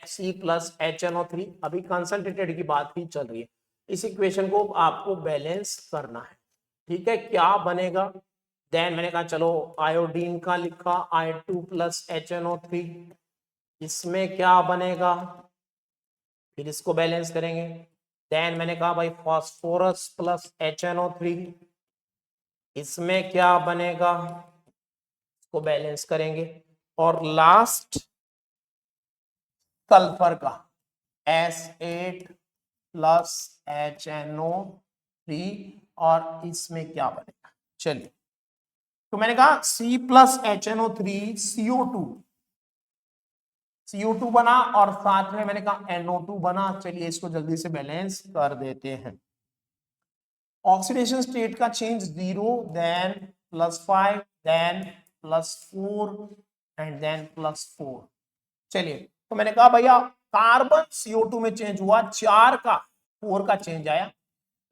C+H NO3, अभी कंसंट्रेटेड की बात ही चल रही है। इस इक्वेशन को आपको बैलेंस करना है, ठीक है। क्या बनेगा, देन मैंने कहा चलो आयोडीन का लिखा I2+HNO3, इसमें क्या बनेगा, फिर इसको बैलेंस करेंगे। देन मैंने कहा भाई फास्फोरस प्लस HNO3, इसमें क्या बनेगा, इसको बैलेंस करेंगे। और लास्ट सल्फर का S8+HNO3, और इसमें क्या बनेगा। चलिए तो मैंने कहा C+HNO3 CO2 बना, और साथ में मैंने कहा NO2 बना। चलिए इसको जल्दी से बैलेंस कर देते हैं। ऑक्सीडेशन स्टेट का change 0, then +5, then +4 and then +4। चलिए तो मैंने कहा भैया कार्बन CO2 में चेंज हुआ 4 का, 4 का चेंज आया,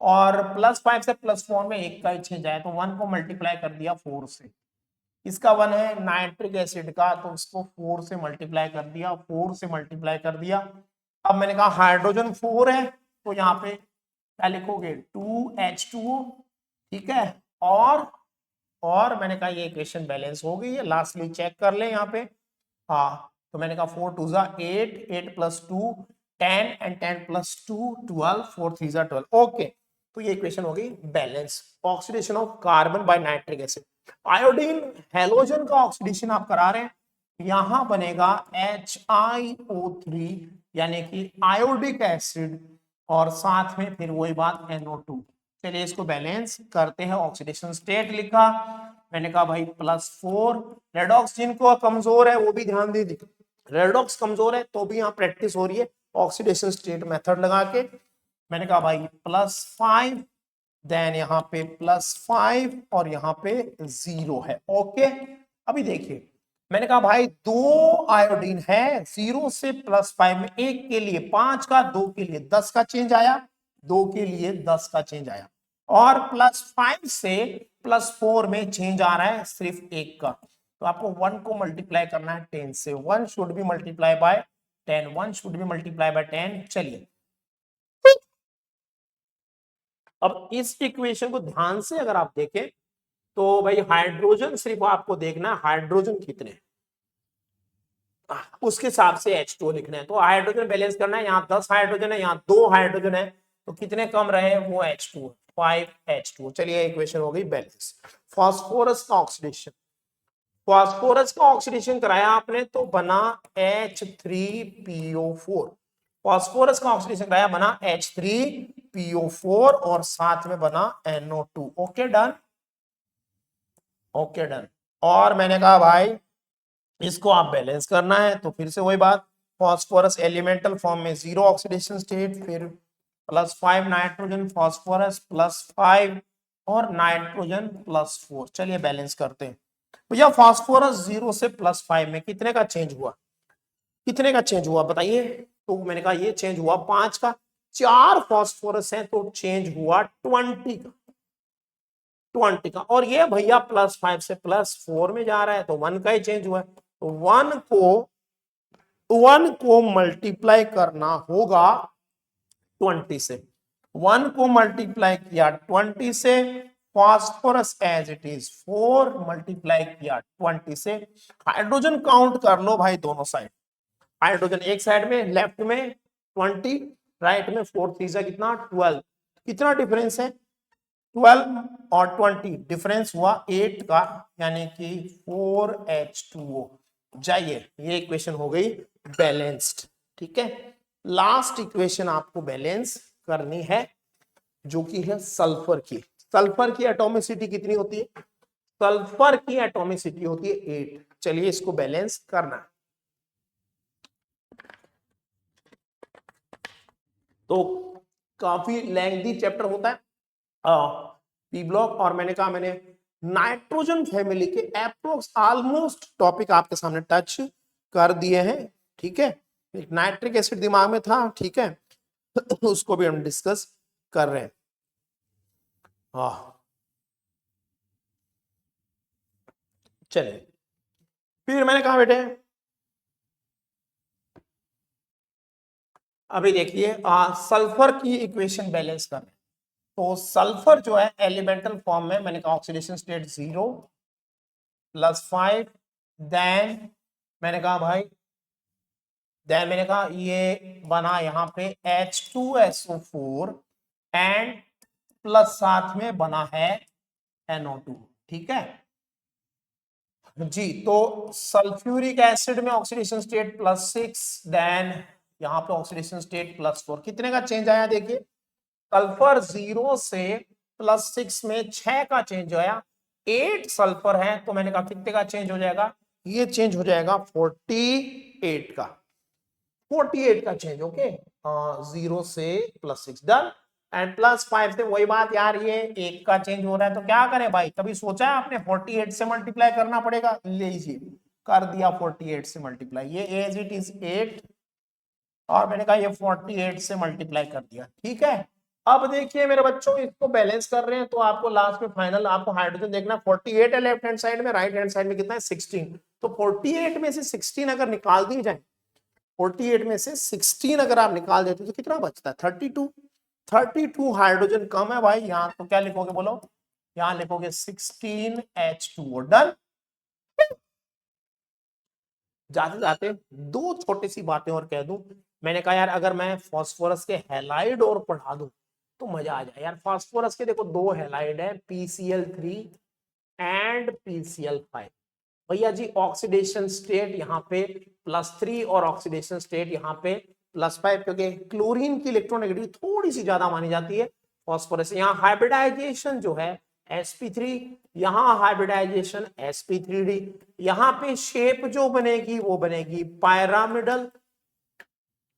और +5 से +4 में 1 का ही चेंज आया, तो 1 को मल्टीप्लाई कर दिया 4 से। इसका 1 है नाइट्रिक एसिड का, तो इसको 4 से मल्टीप्लाई कर दिया, 4 से मल्टीप्लाई कर दिया। अब मैंने कहा हाइड्रोजन 4 है, तो यहाँ पे क्या लिखोगे 2H2O, ठीक है। और मैंने कहा ये इक्वेशन बैलेंस हो गई है। लास्टली चेक कर ले यहाँ पे, हाँ तो मैंने कहा 4 2 8, 8 + 2 10 एंड 10 + 2 12, 4 3 12। ओके, तो ये इक्वेशन हो गई balance. Oxidation of carbon bye nitric acid. Iodine halogen का ऑक्सीडेशन आप करा रहे हैं, यहां बनेगा HiO3 यानी कि आयोडिक एसिड, और साथ में फिर वही बात NO2। चलिए इसको बैलेंस करते हैं। ऑक्सीडेशन स्टेट लिखा, मैंने कहा भाई +4। रेडॉक्स जिनको कमजोर है वो भी ध्यान दे दीजिए, रेडॉक्स कमजोर है तो भी यहाँ प्रैक्टिस हो रही है ऑक्सीडेशन स्टेट मेथड लगा के। मैंने कहा भाई +5, देन यहाँ पे +5 और यहाँ पे 0 है। ओके, अभी देखिए मैंने कहा भाई 2 आयोडीन है, 0 से +5 में, 1 के लिए 5 का, 2 के लिए 10 का चेंज आया, 2 के लिए 10 का चेंज आया, और +5 से +4 में चेंज आ रहा है सिर्फ 1 का। तो आपको 1 को मल्टीप्लाई करना है 10 से, 1 should be multiply by 10, 1 should be multiply by 10। चलिए अब इस इक्वेशन को ध्यान से अगर आप देखें तो भाई हाइड्रोजन सिर्फ आपको देखना है हाइड्रोजन कितने, उसके हिसाब से H2O लिखना है। तो हाइड्रोजन बैलेंस करना है, यहाँ 10 हाइड्रोजन है, यहाँ 2 हाइड्रोजन है, तो कितने कम रहे वो H2O, 5H2O। चलिए इक्वेशन हो गई बैलेंस। फास्फोरस का ऑक्सीडेशन, फास्फोरस का ऑक्सीडेशन कराया आपने तो बना H3PO4। फास्फोरस का ऑक्सीडेशन कराया बना H3PO4 और साथ में बना NO2। Okay done, okay done. और मैंने कहा भाई इसको आप बैलेंस करना है, तो फिर से वही बात, फास्फोरस एलिमेंटल फॉर्म में 0 ऑक्सीडेशन स्टेट, फिर +5 नाइट्रोजन फास्फोरस +5 और नाइट्रोजन +4। चलिए बैलेंस करते हैं भैया। फास्फोरस 0 से +5 में कितने का चेंज हुआ, कितने का चेंज हुआ बताइए। तो मैंने कहा ये चेंज हुआ 5 का, 4 फास्फोरस है तो चेंज हुआ 20 का, 20 का। और ये भैया +5 से +4 में जा रहा है तो 1 का ही चेंज हुआ है, तो 1 को मल्टीप्लाई करना होगा 20 से। 1 को मल्टीप्लाई किया 20 से, phosphorus as it is 4 multiply किया 20 से। हाइड्रोजन काउंट कर लो भाई दोनों साइड, हाइड्रोजन एक साइड में लेफ्ट में 20, राइट में 4 3 से कितना 12, कितना डिफरेंस है 12 और 20, डिफरेंस हुआ 8 का, यानी कि 4H2O। जाइए ये इक्वेशन हो गई बैलेंस्ड, ठीक है। लास्ट इक्वेशन आपको बैलेंस करनी है जो कि है सल्फर की। सल्फर की एटॉमिसिटी कितनी होती है, सल्फर की एटॉमिसिटी होती है 8। चलिए इसको बैलेंस करना है, तो काफी लेंथी चैप्टर होता है पी ब्लॉक। और मैंने कहा मैंने नाइट्रोजन फैमिली के अप्रोक्स ऑलमोस्ट टॉपिक आपके सामने टच कर दिए हैं, ठीक है। एक नाइट्रिक एसिड दिमाग में था, ठीक है, उसको भी हम डिस्कस कर रहे हैं। हाँ चलिए, फिर मैंने कहा बेटे अभी देखिए सल्फर की इक्वेशन बैलेंस कर, तो सल्फर जो है एलिमेंटल फॉर्म में मैंने कहा ऑक्सीडेशन स्टेट 0 + 5, देन मैंने कहा भाई, देन मैंने कहा ये बना यहाँ पे H2SO4 एंड प्लस साथ में बना है NO2, ठीक है जी। तो सल्फ्यूरिक एसिड में ऑक्सीडेशन स्टेट +6, देन यहाँ पे ऑक्सीडेशन स्टेट +4, कितने का चेंज आया देखिए, सल्फर 0 से +6 में 6 का चेंज आया, 8 सल्फर है तो मैंने कहा कितने का चेंज हो जाएगा, ये चेंज हो जाएगा 48 का, 48 का चेंज, ओके 0 से +6 डन, एंड +5 से वही बात यार, ये 1 का चेंज हो रहा है तो क्या करें भाई, कभी सोचा है आपने 48 से मल्टीप्लाई करना पड़ेगा, लीजिए कर दिया 48 से मल्टीप्लाई, ये एज इट इज 8 और मैंने कहा ये 48 से मल्टीप्लाई कर दिया, ठीक है। अब देखिए मेरे बच्चों इसको बैलेंस कर रहे हैं तो आपको लास्ट में फाइनल आपको हाइड्रोजन देखना, 48 है लेफ्ट हैंड साइड में, राइट हैंड साइड में कितना है 16, तो 48 में से 16 अगर निकाल दी जाए, 48 में से 16 अगर आप निकाल देते तो कितना बचता है 32, 32 हाइड्रोजन कम है भाई, यहाँ तो क्या लिखोगे बोलो, यहाँ लिखोगे 16H2O, डन। जाते जाते दो छोटी सी बातें और कह दूं, मैंने कहा यार अगर मैं फास्फोरस के हैलाइड और पढ़ा दूं तो मजा आ जाए यार, फास्फोरस के देखो दो हैलाइड है PCl3 एंड PCl5, भैया जी ऑक्सीडेशन स्टेट यहाँ पे +3 और ऑक्सीडेशन स्टेट यहाँ पे +5, क्योंकि क्लोरीन की इलेक्ट्रोनेगेटिविटी थोड़ी सी ज्यादा मानी जाती है फास्फोरस, यहाँ हाइब्रिडाइजेशन जो है sp3, यहाँ हाइब्रिडाइजेशन sp3d, यहाँ पे शेप जो बनेगी वो बनेगी पायरामिडल,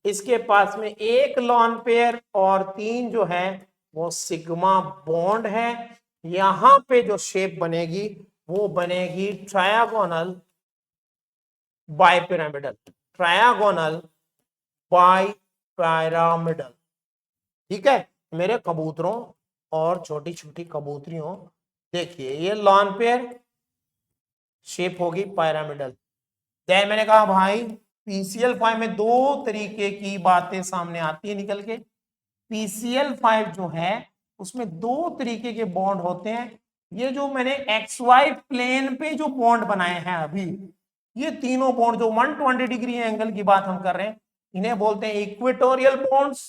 इसके पास में एक लॉन पेयर और 3 जो है वो सिग्मा बॉन्ड है, यहां पे जो शेप बनेगी वो बनेगी ट्रायगोनल बाइपिरामिडल, ट्रायगोनल बाइपिरामिडल, ठीक है मेरे कबूतरों और छोटी छोटी कबूतरियों, देखिए ये लॉन पेयर शेप होगी पिरामिडल, देन मैंने कहा भाई PCl5 में दो तरीके की बातें सामने आती है निकल के, PCl5 जो है उसमें दो तरीके के बॉन्ड होते हैं, ये जो मैंने XY प्लेन पे जो बॉन्ड बनाए हैं अभी, ये तीनों बॉन्ड जो 120 डिग्री एंगल की बात हम कर रहे हैं, इन्हें बोलते हैं इक्वेटोरियल बॉन्ड्स,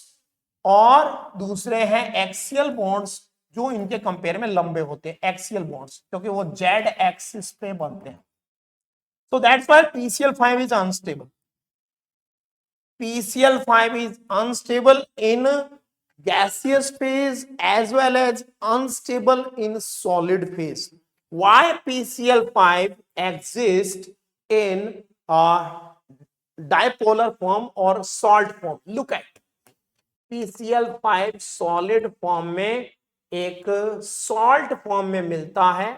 और दूसरे हैं एक्सियल बॉन्ड्स जो इनके कंपेयर में लंबे होते हैं, एक्सियल बॉन्ड्स क्योंकि वो जेड एक्सिस पे बनते हैं, so that's why PCl5 is unstable. PCl5 is unstable in gaseous phase as well as unstable in solid phase. Why PCl5 exists in dipolar form or salt form? Look at PCl5 solid form में एक salt form में मिलता है,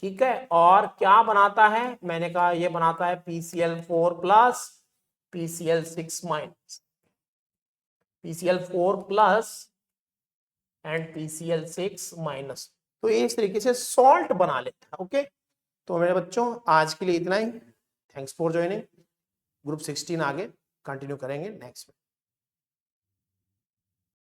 ठीक है, और क्या बनाता है, मैंने कहा ये बनाता है PCl4+, PCl6-, PCl4+ and PCl6-, तो ये इस तरीके से सॉल्ट बना लेता है, ओके। तो मेरे बच्चों आज के लिए इतना ही, थैंक्स फॉर ज्वाइनिंग, ग्रुप 16 आगे कंटिन्यू करेंगे नेक्स्ट में।